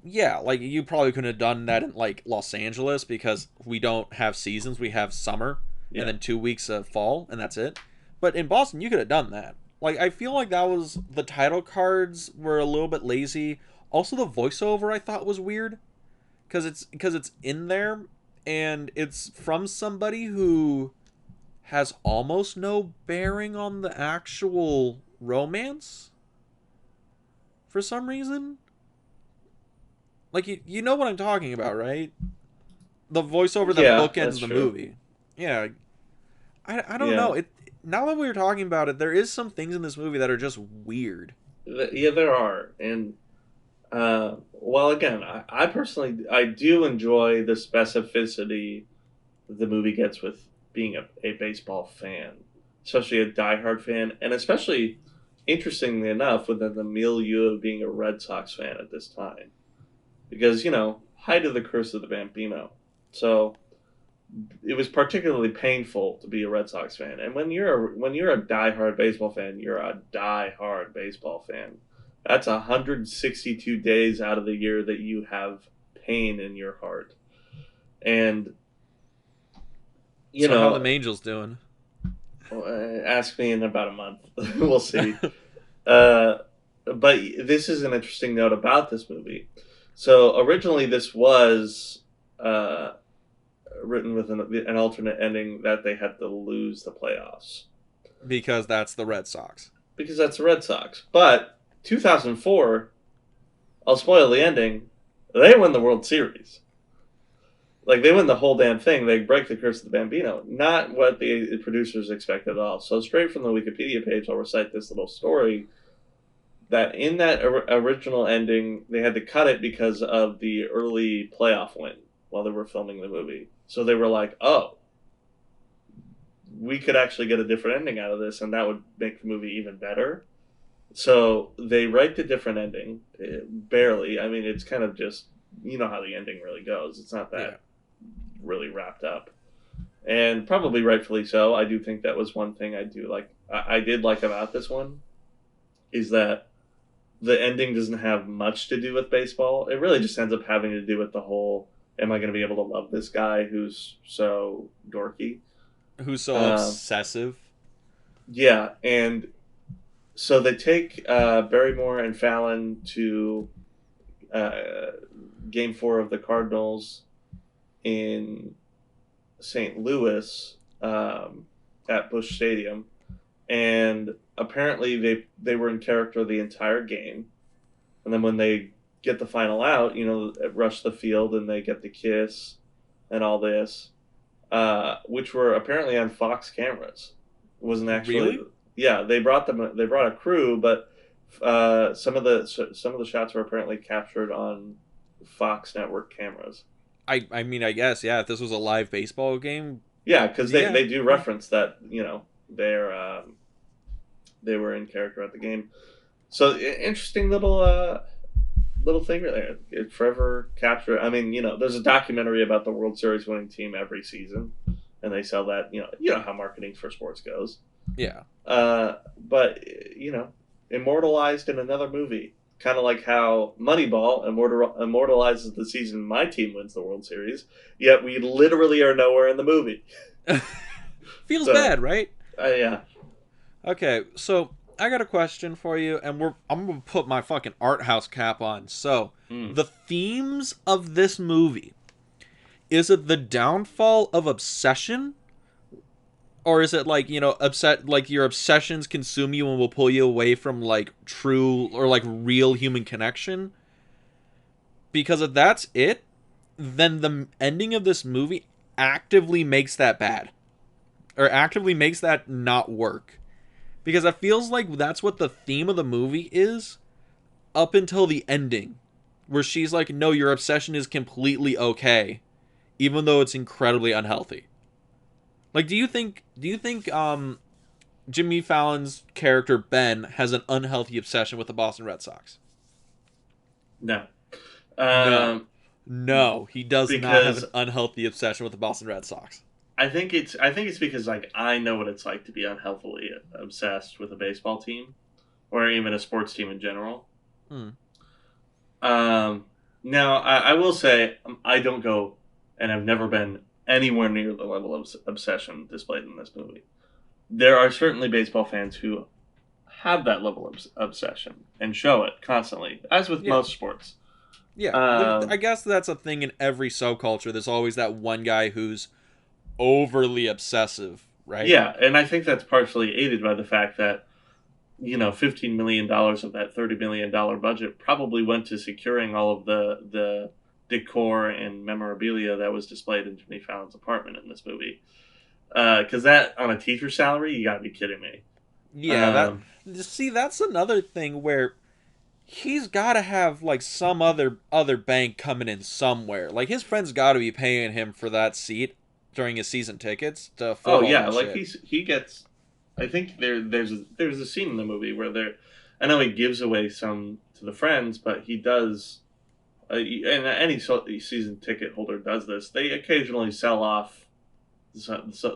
Yeah, like, you probably couldn't have done that in like Los Angeles, because we don't have seasons. We have summer Yeah. and then 2 weeks of fall, and that's it. But in Boston, you could have done that. Like, I feel like that was, the title cards were a little bit lazy. Also, the voiceover I thought was weird, because it's in there, and it's from somebody who has almost no bearing on the actual romance for some reason. Like, you know what I'm talking about, right? The voiceover that Yeah, bookends that's the true. movie. Yeah. I don't Yeah. know. Now that we were talking about it, there is some things in this movie that are just weird. Yeah, there are. And, well, again, I personally, I do enjoy the specificity the movie gets with being a baseball fan, especially a diehard fan, and especially, interestingly enough, within the milieu of being a Red Sox fan at this time. Because, height of the curse of the Bambino. So it was particularly painful to be a Red Sox fan. And when you're a diehard baseball fan, you're a diehard baseball fan. That's 162 days out of the year that you have pain in your heart. And you So how the know, Angels doing? ask me in about a month. We'll see. Uh, but this is an interesting note about this movie. So originally, this was written with an alternate ending that they had to lose the playoffs Because that's the Red Sox. because that's the Red Sox. But 2004, I'll spoil the ending. They win the World Series. Like, they win the whole damn thing. They break the curse of the Bambino. Not what the producers expected at all. So straight from the Wikipedia page, I'll recite this little story that in that original ending, they had to cut it because of the early playoff win while they were filming the movie. So they were like, oh, we could actually get a different ending out of this, and that would make the movie even better. So they write the different ending, barely. I mean, it's kind of just, you know how the ending really goes. It's not that really wrapped up. And probably rightfully so. I do think that was one thing I did like about this one, is that the ending doesn't have much to do with baseball. It really just ends up having to do with the whole, am I going to be able to love this guy who's so dorky? Who's so obsessive? Yeah, and so they take Barrymore and Fallon to Game 4 of the Cardinals in St. Louis at Busch Stadium, and apparently they were in character the entire game. And then when they get the final out, rush the field and they get the kiss and all this, which were apparently on Fox cameras. It wasn't actually. Really? Yeah, they brought a crew, but some of the shots were apparently captured on Fox network cameras. I mean, I guess, yeah, if this was a live baseball game. Yeah, because they do reference that, they were in character at the game. So interesting little thing there. It forever captured. I mean, there's a documentary about the World Series winning team every season, and they sell that. You know how marketing for sports goes. Yeah. But immortalized in another movie, kind of like how Moneyball immortalizes the season my team wins the World Series. Yet we literally are nowhere in the movie. Feels bad, right? Yeah. Okay, so I got a question for you, and I'm gonna put my fucking art house cap on. So, the themes of this movie, is it the downfall of obsession? Or is it like, like your obsessions consume you and will pull you away from like true or like real human connection? Because if that's it, then the ending of this movie actively makes that bad. Or actively makes that not work. Because it feels like that's what the theme of the movie is up until the ending. Where she's like, no, your obsession is completely okay. Even though it's incredibly unhealthy. Like, do you think Jimmy Fallon's character Ben has an unhealthy obsession with the Boston Red Sox? No. No, he does not have an unhealthy obsession with the Boston Red Sox. I think it's because I know what it's like to be unhealthily obsessed with a baseball team, or even a sports team in general. Now I will say I don't go, and I've never been anywhere near the level of obsession displayed in this movie. There are certainly baseball fans who have that level of obsession and show it constantly, as with most sports. Yeah, I Um, guess that's a thing in every subculture. There's always that one guy who's overly obsessive, right? yeah, and I think that's partially aided by the fact that $15 million of that $30 million budget probably went to securing all of the decor and memorabilia that was displayed in Jimmy Fallon's apartment in this movie. Because that on a teacher salary, you gotta be kidding me. Yeah, Um, see, that's another thing where he's got to have like some other bank coming in somewhere. Like his friends got to be paying him for that seat during his season tickets to oh afford all yeah, that like shit. he gets. I think there's a scene in the movie where I know he gives away some to the friends, but he does. And any season ticket holder does this. They occasionally sell off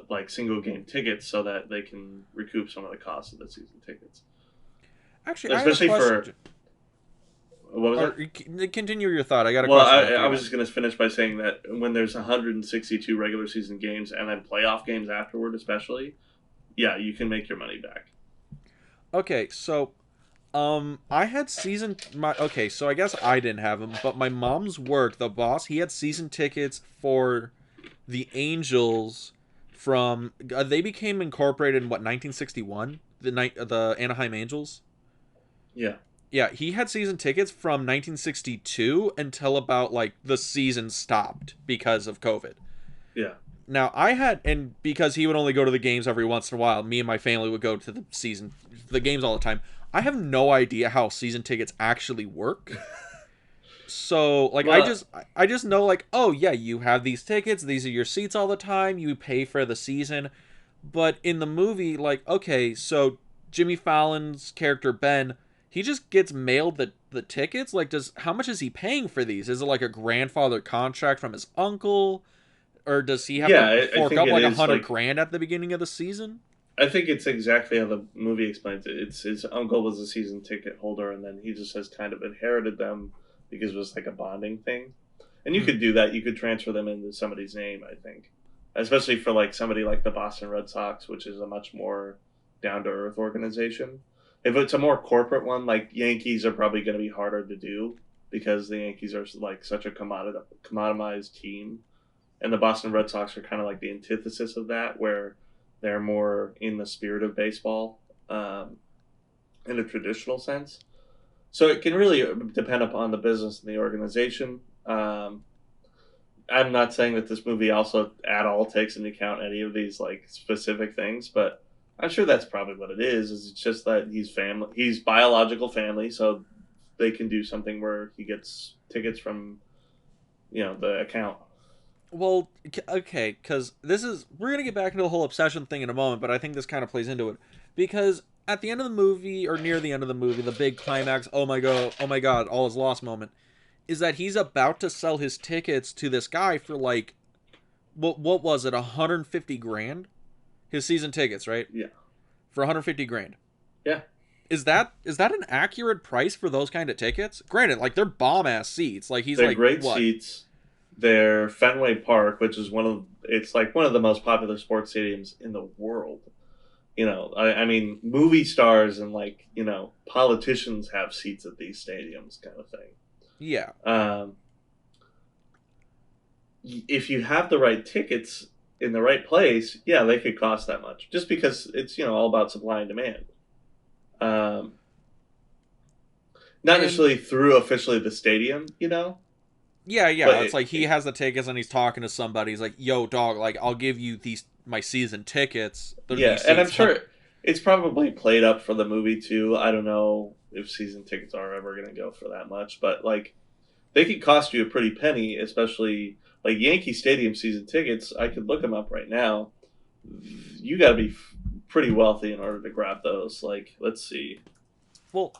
like single game tickets so that they can recoup some of the cost of the season tickets. Actually, I had a Especially for question. what was Or it? continue your thought. I got a Well, question I after was that. just going to finish by saying that when there's 162 regular season games and then playoff games afterward, especially, yeah, you can make your money back. Okay, so I had okay, so I guess I didn't have them, but my mom's work, the boss, he had season tickets for the Angels from they became incorporated in what 1961, the Anaheim Angels. Yeah, Yeah, he had season tickets from 1962 until about like the season stopped because of COVID. yeah. Now I had, and because he would only go to the games every once in a while, me and my family would go to the games all the time. I have no idea how season tickets actually work. So like Well, I just know like, oh yeah, you have these tickets, these are your seats all the time, you pay for the season. But in the movie, like, okay, so Jimmy Fallon's character Ben, he just gets mailed the tickets. Like, does how much is he paying for these? Is it like a grandfather contract from his uncle, or does he have yeah, to I fork think up it like a is hundred like grand at the beginning of the season? I think it's exactly how the movie explains it. It's his uncle was a season ticket holder, and then he just has kind of inherited them because it was like a bonding thing. And you Hmm. could do that. You could transfer them into somebody's name. I think, especially for like somebody like the Boston Red Sox, which is a much more down to earth organization. If it's a more corporate one, like Yankees are probably going to be harder to do because the Yankees are like such a commoditized team, and the Boston Red Sox are kind of like the antithesis of that, where they're more in the spirit of baseball um, in a traditional sense. So it can really depend upon the business and the organization. I'm not saying that this movie also at all takes into account any of these like specific things, but I'm sure that's probably what it is. Is it's just that he's biological family, so they can do something where he gets tickets from the account. Well, okay, because we're gonna get back into the whole obsession thing in a moment, but I think this kind of plays into it because at the end of the movie or near the end of the movie, the big climax, oh my god, all is lost moment, is that he's about to sell his tickets to this guy for like what was it, 150 grand? His season tickets, right? Yeah, For 150 grand. yeah. Is that an accurate price for those kind of tickets? Granted, like they're bomb ass seats. Like he's They're like great what? seats. They're Fenway Park, which is it's like one of the most popular sports stadiums in the world. I mean, movie stars and like politicians have seats at these stadiums, kind of thing. Yeah. Um, if you have the right tickets in the right place, yeah, they could cost that much. Just because it's all about supply and demand. Um, not And necessarily through officially the stadium. yeah, But it's like he has the tickets and he's talking to somebody. He's like, "Yo, dog, like I'll give you these my season tickets. They're yeah, these and I'm seats." sure it's probably played up for the movie too. I don't know if season tickets are ever going to go for that much, but like they could cost you a pretty penny, especially like Yankee Stadium season tickets. I could look them up right now. You got to be pretty wealthy in order to grab those. Like, let's see. Well,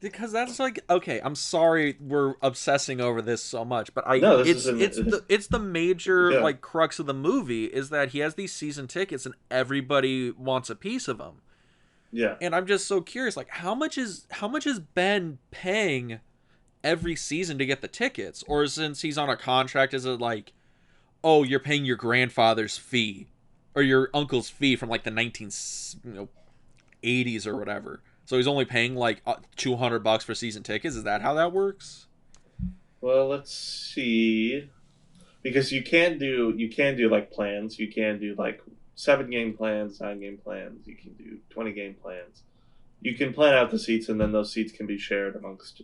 because that's like okay. I'm sorry we're obsessing over this so much, but No, this it's isn't. it's the major Yeah, like crux of the movie is that he has these season tickets and everybody wants a piece of them. yeah. And I'm just so curious, like how much is Ben paying every season to get the tickets, or since he's on a contract, is it like, oh, you're paying your grandfather's fee or your uncle's fee from like the 1980s or whatever? So he's only paying like $200 for season tickets. Is that how that works? Well, let's see. Because you can do like plans. You can do like 7 game plans, 9 game plans. You can do 20 game plans. You can plan out the seats, and then those seats can be shared amongst.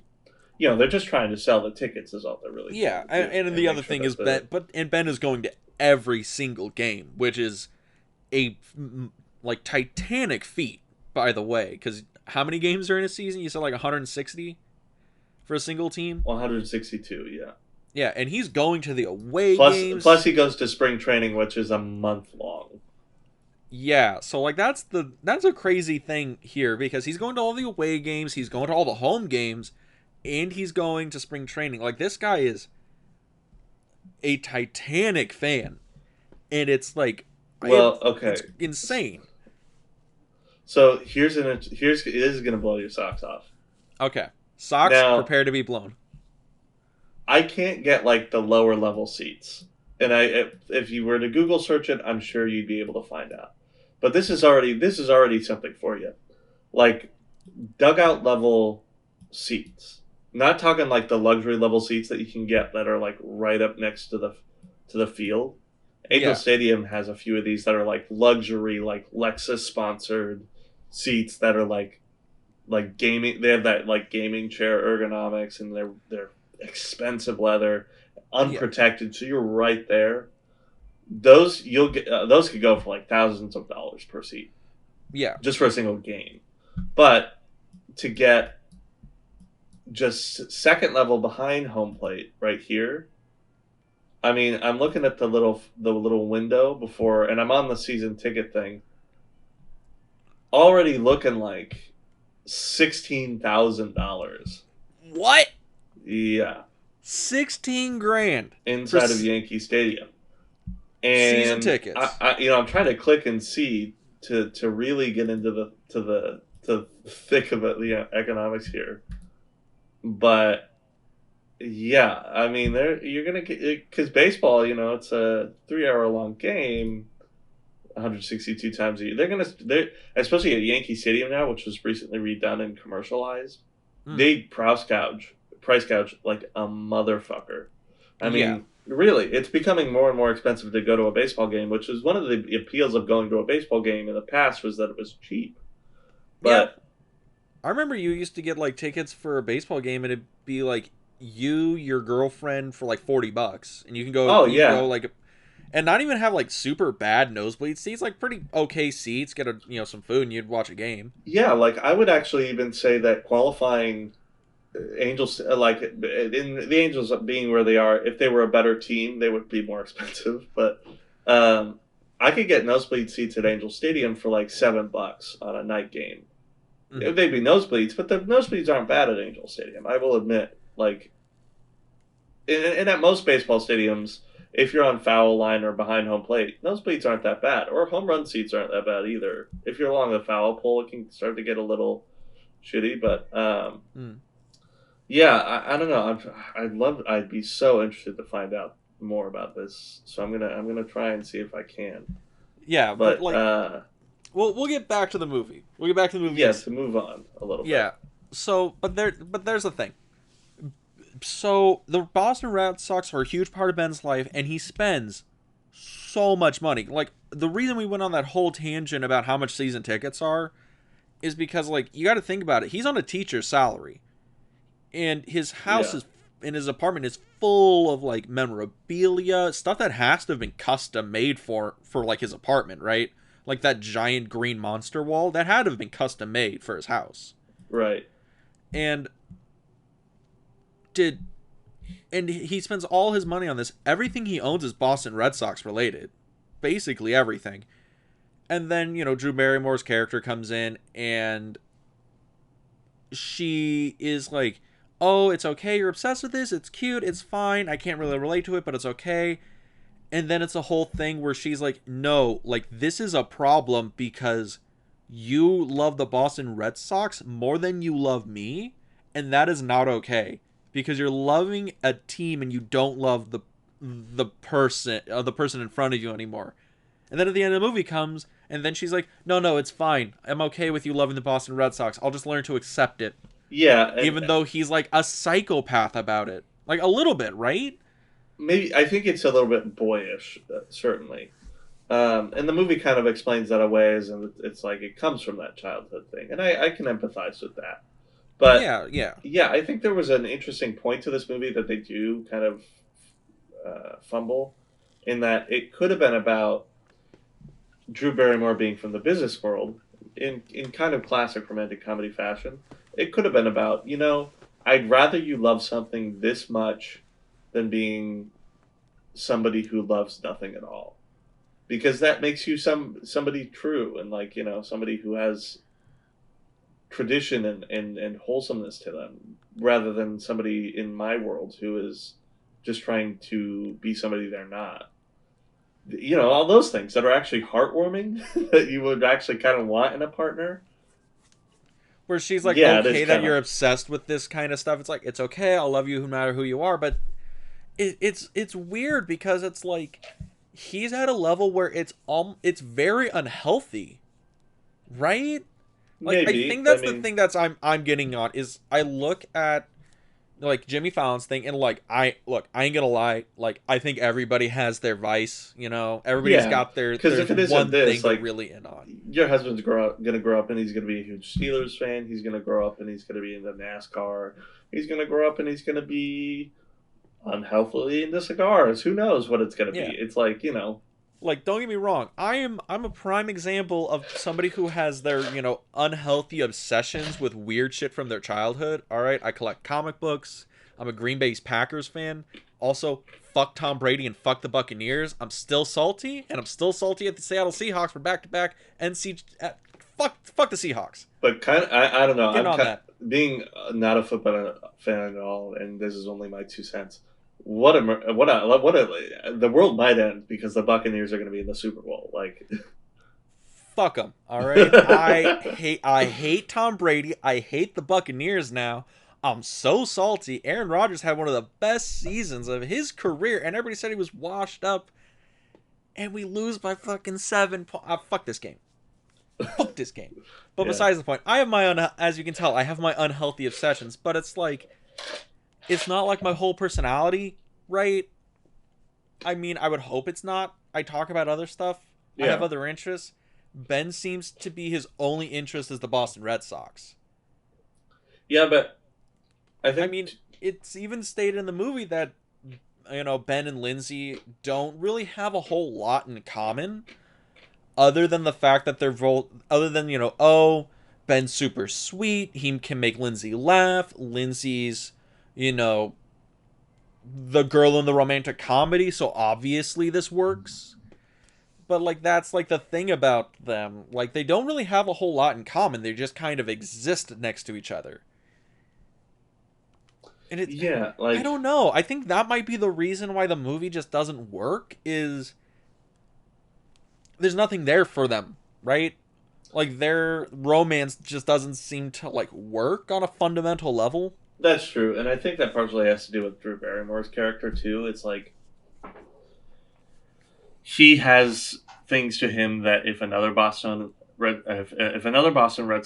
They're just trying to sell the tickets. Is all they're really Yeah, trying to do, and the make other sure thing that is Ben is going to every single game, which is a like titanic feat, by the way. Because how many games are in a season? You said like 160 for a single team. 162. Yeah. Yeah, and he's going to the away Plus, games. plus he goes to spring training, which is a month long. Yeah, so like that's a crazy thing here because he's going to all the away games, he's going to all the home games, and he's going to spring training. Like this guy is a titanic fan, and it's like, Well, okay. it's insane. So here's this is gonna blow your socks off. Okay, socks Now- prepare to be blown. I can't get like the lower level seats, and if you were to Google search it, I'm sure you'd be able to find out. But this is already something for you, like dugout level seats. Not talking like the luxury level seats that you can get that are like right up next to the field. Angel Yeah. Stadium has a few of these that are like luxury, like Lexus sponsored seats that are like gaming. They have that like gaming chair ergonomics, and they're expensive leather, unprotected, so you're right there. Those those could go for like thousands of dollars per seat Yeah, just for a single game. But to get just second level behind home plate right here, I mean, I'm looking at the little window before, and I'm on the season ticket thing. Already looking like $16,000. what? Yeah, 16 grand inside For of Yankee Stadium. And season tickets. I'm trying to click and see to really get into the thick of it, the economics here. But yeah, I mean, you're gonna get, because baseball, it's a 3 hour long game, 162 times a year. They're especially at Yankee Stadium now, which was recently redone and commercialized. Mm. They price gouge like a motherfucker. I mean, Yeah. really, it's becoming more and more expensive to go to a baseball game, which is one of the appeals of going to a baseball game in the past, was that it was cheap. But I remember you used to get like tickets for a baseball game, and it'd be like your girlfriend for like $40, and you can go. Oh, you yeah. can go, like, and not even have like super bad nosebleed seats, like pretty okay seats. Get some food, and you'd watch a game. yeah, like I would actually even say that qualifying Angels, like in the Angels being where they are, if they were a better team, they would be more expensive. But I could get nosebleed seats at Angel Stadium for like $7 on a night game. Mhm. They'd be nosebleeds, but the nosebleeds aren't bad at Angel Stadium. I will admit, like, and at most baseball stadiums, if you're on foul line or behind home plate, nosebleeds aren't that bad, or home run seats aren't that bad either. If you're along the foul pole, it can start to get a little shitty, but yeah, I don't know. I'd be so interested to find out more about this. So I'm gonna try and see if I can. Yeah, But like, we'll get back to the movie. We'll get back to the movie. yeah, to move on a little bit. Yeah. So, but there's the thing. So the Boston Red Sox are a huge part of Ben's life, and he spends so much money. Like, the reason we went on that whole tangent about how much season tickets are is because, like, you got to think about it. He's on a teacher's salary, and his house in his apartment is full of like memorabilia, stuff that has to have been custom made for like his apartment, right? Like that giant green monster wall that had to have been custom made for his house. Right. And he spends all his money on this. Everything he owns is Boston Red Sox related. Basically everything. And then, Drew Barrymore's character comes in, and she is like, oh, it's okay, you're obsessed with this, it's cute, it's fine, I can't really relate to it, but it's okay. And then it's a whole thing where she's like, no, like, this is a problem because you love the Boston Red Sox more than you love me, and that is not okay. Because you're loving a team and you don't love the person in front of you anymore. And then at the end of the movie comes, and then she's like, no, it's fine. I'm okay with you loving the Boston Red Sox. I'll just learn to accept it. Yeah. Even though he's like a psychopath about it. Like a little bit, right? Maybe I think it's a little bit boyish, certainly. And the movie kind of explains that away, and it's like it comes from that childhood thing, and I can empathize with that. But Yeah, yeah. yeah, I think there was an interesting point to this movie that they do kind of fumble, in that it could have been about Drew Barrymore being from the business world in kind of classic romantic comedy fashion. It could have been about, I'd rather you love something this much than being somebody who loves nothing at all, because that makes you somebody true, and like, somebody who has tradition and wholesomeness to them, rather than somebody in my world who is just trying to be somebody they're not. All those things that are actually heartwarming that you would actually kind of want in a partner. Where she's like, Yeah, it okay is that kinda. you're obsessed with this kind of stuff. It's like, it's okay, I'll love you no matter who you are. But it's weird because it's like he's at a level where it's very unhealthy, right? Like I Maybe. think I that's the mean, thing I'm getting on is I look at like Jimmy Fallon's thing and like I ain't gonna lie, like I think everybody has their vice, everybody's yeah. got their Because if it isn't one thing this, they're like, really in on. your husband's gonna grow up and he's gonna be a huge Steelers fan. He's gonna grow up and he's gonna be into NASCAR. He's gonna grow up and he's gonna be unhealthily into cigars. Who knows what it's gonna be? Yeah. It's like, Like, don't get me wrong, I'm a prime example of somebody who has their, unhealthy obsessions with weird shit from their childhood. All right, I collect comic books. I'm a Green Bay Packers fan. Also, fuck Tom Brady and fuck the Buccaneers. I'm still salty, and I'm still salty at the Seattle Seahawks for back-to-back NC. Fuck the Seahawks. But kind of, I don't know. Get I'm on kind that. being not a football fan at all, and this is only my 2 cents. The world might end because the Buccaneers are going to be in the Super Bowl. Like, Fuck them. All right. I hate Tom Brady. I hate the Buccaneers now. I'm so salty. Aaron Rodgers had one of the best seasons of his career, and everybody said he was washed up. And we lose by fucking 7 points. Fuck this game. Fuck this game. But Yeah. besides the point, I have as you can tell, I have my unhealthy obsessions. But it's like, it's not like my whole personality, right? I mean, I would hope it's not. I talk about other stuff. I have Yeah. other interests. Ben seems to be his only interest is the Boston Red Sox. yeah, but I think I mean, it's even stated in the movie that Ben and Lindsay don't really have a whole lot in common, other than the fact that they're Ben's super sweet. He can make Lindsay laugh. Lindsay's, the girl in the romantic comedy, so obviously this works. But like that's like the thing about them. Like they don't really have a whole lot in common. They just kind of exist next to each other. And yeah, I like, don't know. I think that might be the reason why the movie just doesn't work is there's nothing there for them, right? Like their romance just doesn't seem to like work on a fundamental level. that's true, and I think that partially has to do with Drew Barrymore's character too. It's like he has things to him that if another Boston Red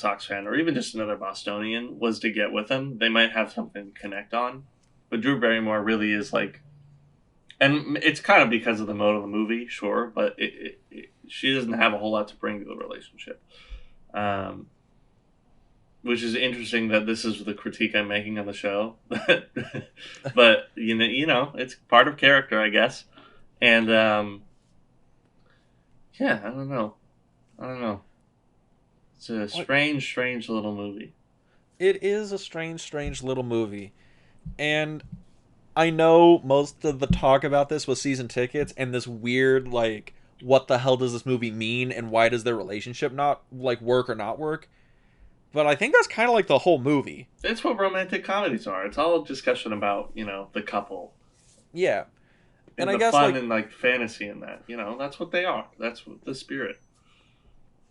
Sox fan, or even just another Bostonian, was to get with him, they might have something to connect on. But Drew Barrymore really is like, and it's kind of because of the mode of the movie, sure, but she doesn't have a whole lot to bring to the relationship. Which is interesting that this is the critique I'm making on the show. But it's part of character, I guess. And yeah, I don't know. It's a strange little movie. It is a strange little movie. And I know most of the talk about this was season tickets and this weird, like, what the hell does this movie mean and why does their relationship not, like, work or not work? But I think that's kind of like the whole movie. It's what romantic comedies are. It's all a discussion about, the couple. Yeah. And the I guess, fun like, and, like, fantasy in that. That's what they are. That's the spirit.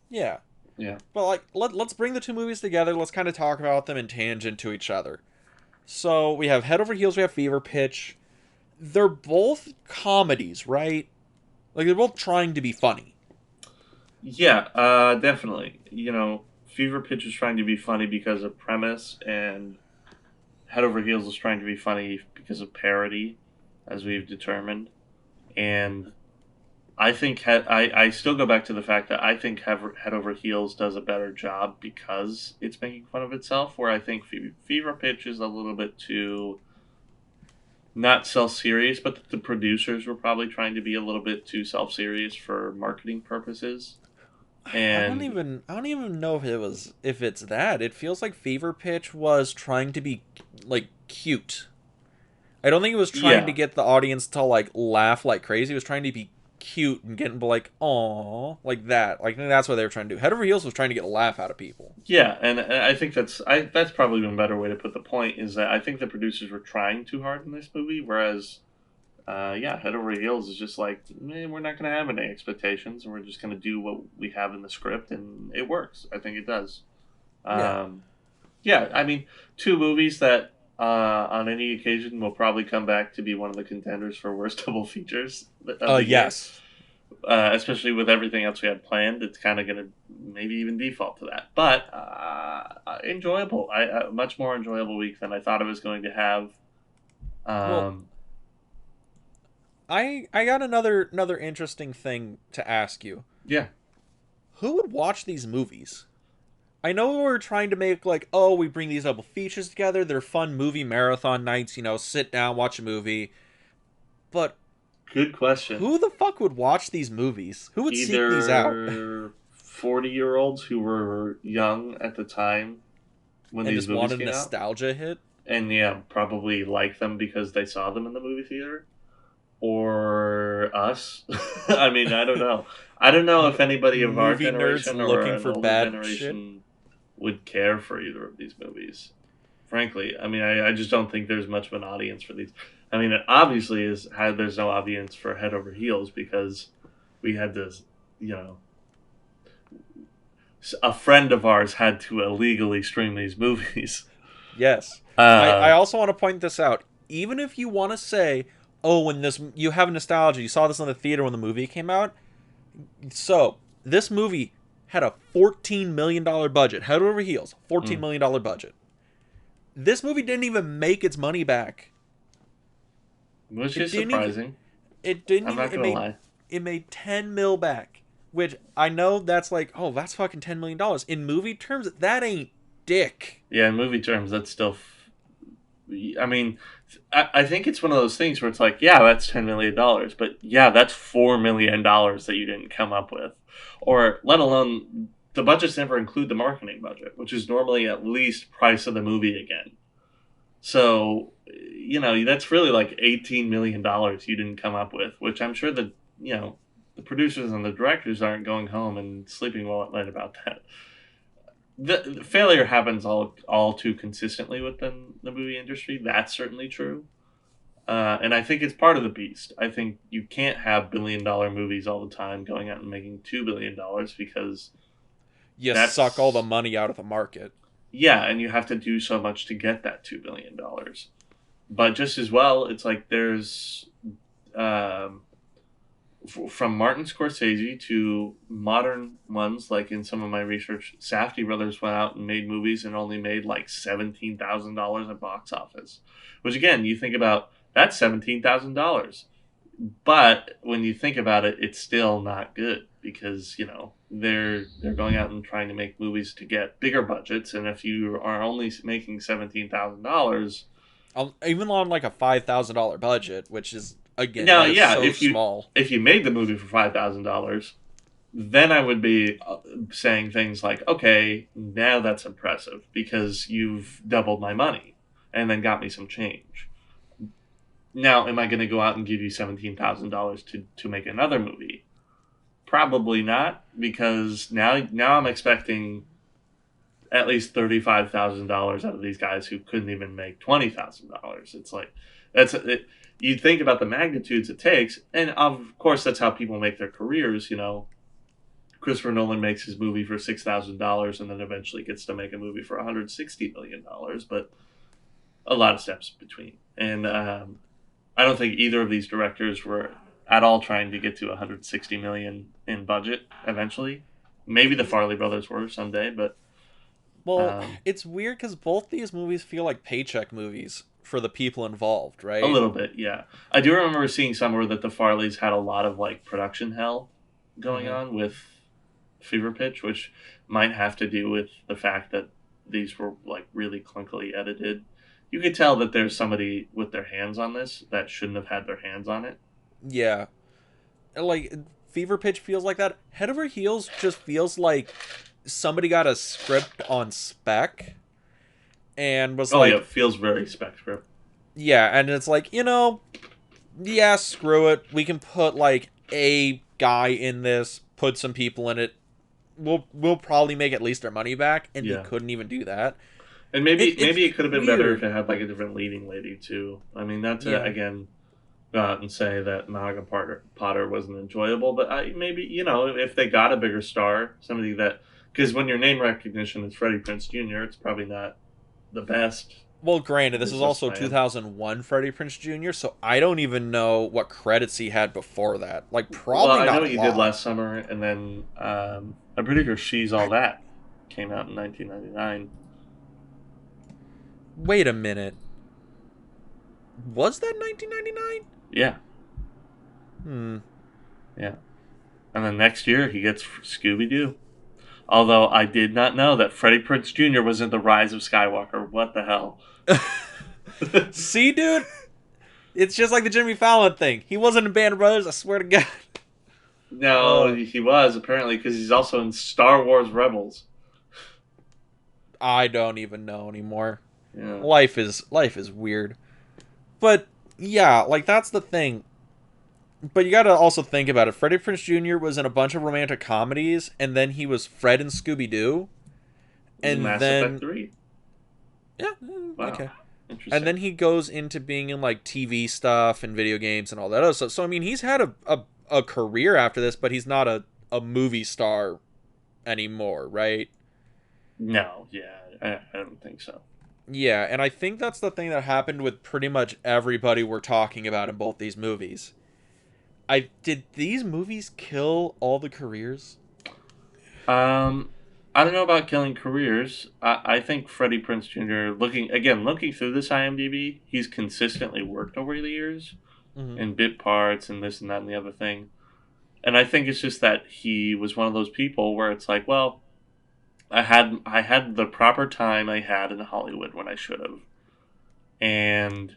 yeah. Yeah. But, like, let's bring the two movies together. Let's kind of talk about them in tangent to each other. So, we have Head Over Heels, we have Fever Pitch. They're both comedies, right? Like, they're both trying to be funny. Yeah, definitely. Fever Pitch is trying to be funny because of premise and Head Over Heels was trying to be funny because of parody, as we've determined. And I think I still go back to the fact that I think Head Over Heels does a better job because it's making fun of itself, where I think Fever Pitch is a little bit too not self-serious, but the producers were probably trying to be a little bit too self-serious for marketing purposes. And I don't even know if it's that. It feels like Fever Pitch was trying to be like cute. I don't think it was trying to get the audience to like laugh like crazy. It was trying to be cute and getting like "Aw," like that. Like that's what they were trying to do. Head Over Heels was trying to get a laugh out of people. Yeah, and I think that's probably a better way to put the point. Is that I think the producers were trying too hard in this movie, whereas, Head Over Heels is just like, we're not going to have any expectations, and we're just going to do what we have in the script, and it works. I think it does. I mean, two movies that on any occasion will probably come back to be one of the contenders for worst double features. Yes. Especially with everything else we had planned, it's kind of going to maybe even default to that. But enjoyable. A much more enjoyable week than I thought it was going to have. I got another interesting thing to ask you. Yeah. Who would watch these movies? I know we're trying to make like, oh, we bring these double features together. They're fun movie marathon nights, sit down, watch a movie. But good question. Who the fuck would watch these movies? Who would seek these out? 40-year-olds who were young at the time when and these just movies wanted came nostalgia out. hit? And probably like them because they saw them in the movie theater. Or us. I mean, I don't know. I don't know if anybody of our generation or an older generation would care for either of these movies. Frankly, I mean, I just don't think there's much of an audience for these. I mean, it obviously there's no audience for Head Over Heels because we had this, a friend of ours had to illegally stream these movies. Yes. I also want to point this out. Even if you want to say, oh, you have nostalgia, you saw this in the theater when the movie came out. So, this movie had a $14 million budget. Head Over Heels, $14 million budget. This movie didn't even make its money back. Which is surprising. I'm not going to lie. It made $10 million back. Which, I know that's like, oh, that's fucking $10 million. In movie terms, that ain't dick. Yeah, in movie terms, that's still... I mean, I think it's one of those things where it's like, yeah, that's $10 million, but yeah, that's $4 million that you didn't come up with. Or, let alone, the budgets never include the marketing budget, which is normally at least price of the movie again. So, that's really like $18 million you didn't come up with, which I'm sure that, the producers and the directors aren't going home and sleeping well at night about that. The failure happens all too consistently within the movie industry. That's certainly true. And I think it's part of the beast. I think you can't have billion-dollar movies all the time going out and making $2 billion because... You suck all the money out of the market. Yeah, and you have to do so much to get that $2 billion. But just as well, it's like there's... from Martin Scorsese to modern ones, like in some of my research, Safdie brothers went out and made movies and only made like $17,000 at box office. Which again, you think about, that's $17,000. But when you think about it, it's still not good because, they're going out and trying to make movies to get bigger budgets. And if you are only making $17,000... Even on like a $5,000 budget, which is... Again, small. If you made the movie for $5,000, then I would be saying things like, okay, now that's impressive because you've doubled my money and then got me some change. Now, am I going to go out and give you $17,000 to make another movie? Probably not, because now I'm expecting at least $35,000 out of these guys who couldn't even make $20,000. It's like you think about the magnitudes it takes, and of course that's how people make their careers. Christopher Nolan makes his movie for $6,000 and then eventually gets to make a movie for $160 million, but a lot of steps between. And I don't think either of these directors were at all trying to get to $160 million in budget eventually. Maybe the Farley brothers were someday, but Well, Um, it's weird because both these movies feel like paycheck movies for the people involved, right? a little bit, yeah. I do remember seeing somewhere that the Farleys had a lot of like production hell going Mhm. on with Fever Pitch, which might have to do with the fact that these were like really clunkily edited. You could tell that there's somebody with their hands on this that shouldn't have had their hands on it. Yeah. Like, Fever Pitch feels like that. Head Over Heels just feels like somebody got a script on spec and was Oh yeah, like, it feels very spectrum. yeah, and it's like, yeah, screw it. We can put like a guy in this, put some people in it. We'll probably make at least our money back, and they Yeah. couldn't even do that. And maybe It's it could have been better if weird. it had like a different leading lady too. I mean, not to Yeah. again go out and say that Potter wasn't enjoyable, but maybe if they got a bigger star, somebody that because when your name recognition is Freddie Prinze Jr., it's probably not the best Well, granted, this is business also plan. 2001 Freddie Prinze Jr., so I don't even know what credits he had before that. Like, Well, probably I know not what a you did lot. last summer, and then I'm pretty sure She's All That came out in 1999. Wait a minute. Was that 1999? Yeah, Hmm. yeah. And then next year he gets Scooby Doo. Although I did not know that Freddie Prinze Jr. was in The Rise of Skywalker. What the hell? See, dude? It's just like the Jimmy Fallon thing. He wasn't in Band of Brothers, I swear to God. No, he was apparently because he's also in Star Wars Rebels. I don't even know anymore. Yeah. Life is weird. But yeah, like that's the thing. But you gotta also think about it. Freddie Prinze Jr. was in a bunch of romantic comedies, and then he was Fred in Scooby Doo, He's in and Mass then Effect 3. yeah, Wow. okay, Interesting. and then he goes into being in like TV stuff and video games and all that other stuff. So I mean, he's had a career after this, but he's not a movie star anymore, right? No, yeah, I don't think so. Yeah, and I think that's the thing that happened with pretty much everybody we're talking about in both these movies. Did these movies kill all the careers? I don't know about killing careers. I think Freddie Prinze Jr. looking through this IMDb, he's consistently worked over the years Mm-hmm. in bit parts and this and that and the other thing. And I think it's just that he was one of those people where it's like, well, I had the proper time I had in Hollywood when I should have, and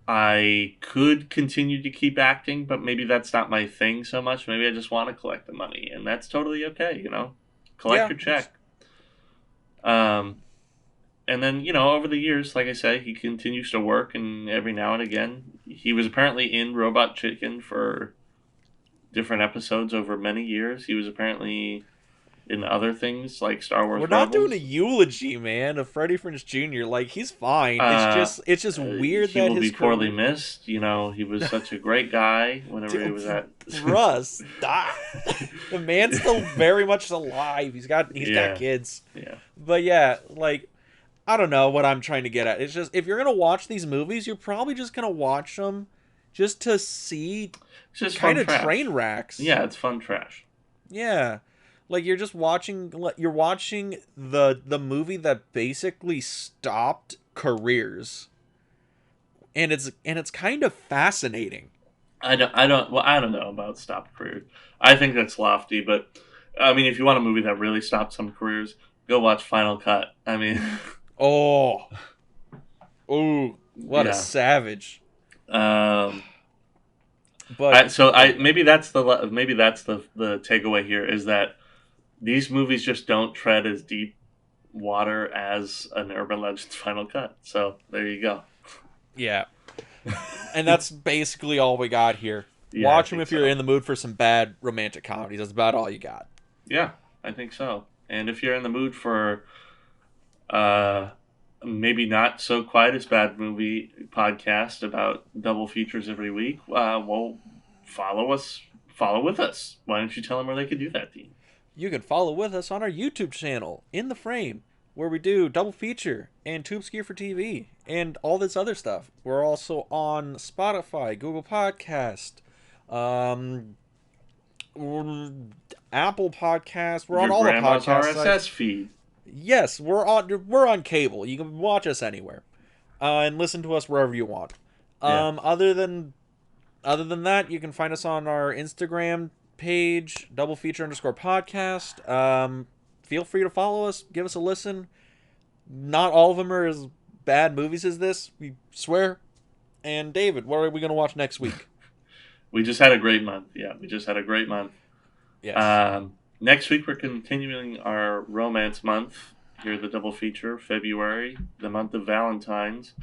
I could continue to keep acting, but maybe that's not my thing so much. Maybe I just want to collect the money, and that's totally okay. Collect Yeah. your check. And then over the years, like I say, he continues to work, and every now and again, he was apparently in Robot Chicken for different episodes over many years. He was apparently in other things like Star Wars We're not Rebels. doing a eulogy, man, of Freddie Prinze Jr. Like he's fine. Uh, It's just weird he that will his be poorly career... missed. He was such a great guy whenever he was at. Russ, stop. The man's still very much alive. He's got Yeah. kids. Yeah. But yeah, like I don't know what I'm trying to get at. It's just if you're gonna watch these movies, you're probably just gonna watch them just to see It's just kind fun of trash. train wrecks. Yeah, it's fun trash. Yeah. Like you're just watching the movie that basically stopped careers. And it's kind of fascinating. I don't know about stopped careers. I think that's lofty, but I mean, if you want a movie that really stopped some careers, go watch Final Cut. I mean, Oh. Ooh, what Yeah. a savage. um, But maybe that's the takeaway here is that these movies just don't tread as deep water as an Urban Legends Final Cut. So there you go. yeah. And that's basically all we got here. Yeah, I Watch them think if you're so. in the mood for some bad romantic comedies. That's about all you got. Yeah, I think so. And if you're in the mood for maybe not so quite as bad movie podcast about double features every week, well, follow with us. Why don't you tell them where they could do that, Dean? You can follow with us on our YouTube channel, In the Frame, where we do double feature and Tube Skier for TV and all this other stuff. We're also on Spotify, Google Podcast, Apple Podcast. We're on Your all the grandma's podcast RSS sites. feed. Yes, we're on cable. You can watch us anywhere, and listen to us wherever you want. Yeah. Other than that, you can find us on our Instagram page, Double Feature _ podcast. Feel free to follow us, give us a listen. Not all of them are as bad movies as this, we swear. And David, what are we going to watch next week? We just had a great month. Yeah, we just had a great month. Yes. Next week, we're continuing our romance month here at the Double Feature, February, the month of Valentine's.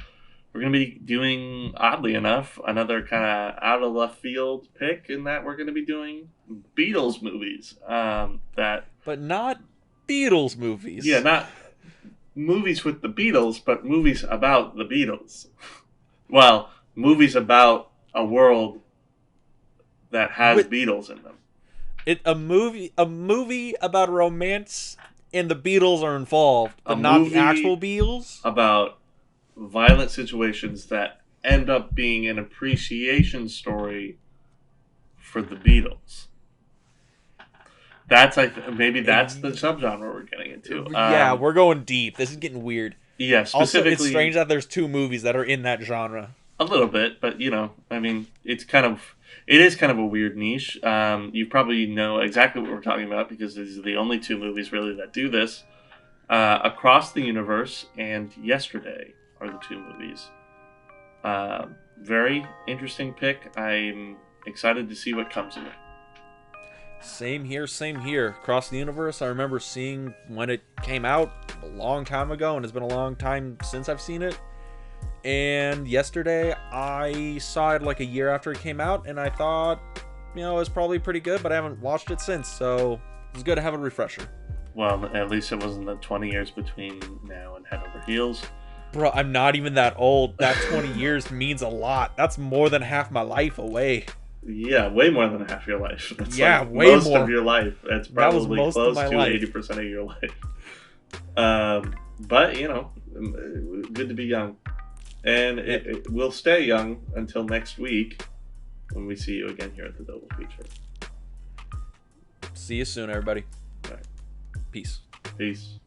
We're going to be doing, oddly enough, another kind of out of left field pick in that we're going to be doing Beatles movies. But not Beatles movies. Yeah, not movies with the Beatles, but movies about the Beatles. Well, movies about a world that has Beatles in them. A movie about romance and the Beatles are involved, but not the actual Beatles. About violent situations that end up being an appreciation story for the Beatles. Maybe that's the subgenre we're getting into. Yeah, we're going deep. This is getting weird. Yeah, specifically. Also, it's strange that there's 2 movies that are in that genre. A little bit, but I mean, it is kind of a weird niche. You probably know exactly what we're talking about because these are the only 2 movies really that do this. Across the Universe and Yesterday are the 2 movies. Very interesting pick. I'm excited to see what comes of it. Same here. Across the Universe, I remember seeing when it came out a long time ago, and it's been a long time since I've seen it. And Yesterday, I saw it like a year after it came out, and I thought, it was probably pretty good, but I haven't watched it since, so it's good to have a refresher. Well, at least it wasn't the 20 years between now and Head Over Heels. Bro, I'm not even that old. That 20 years means a lot. That's more than half my life away. Yeah, way more than half your life. That's way most more. Of your life. That's probably close to life. 80% of your life. But, good to be young. And it will stay young until next week when we see you again here at the Double Feature. See you soon, everybody. All right. Peace. Peace.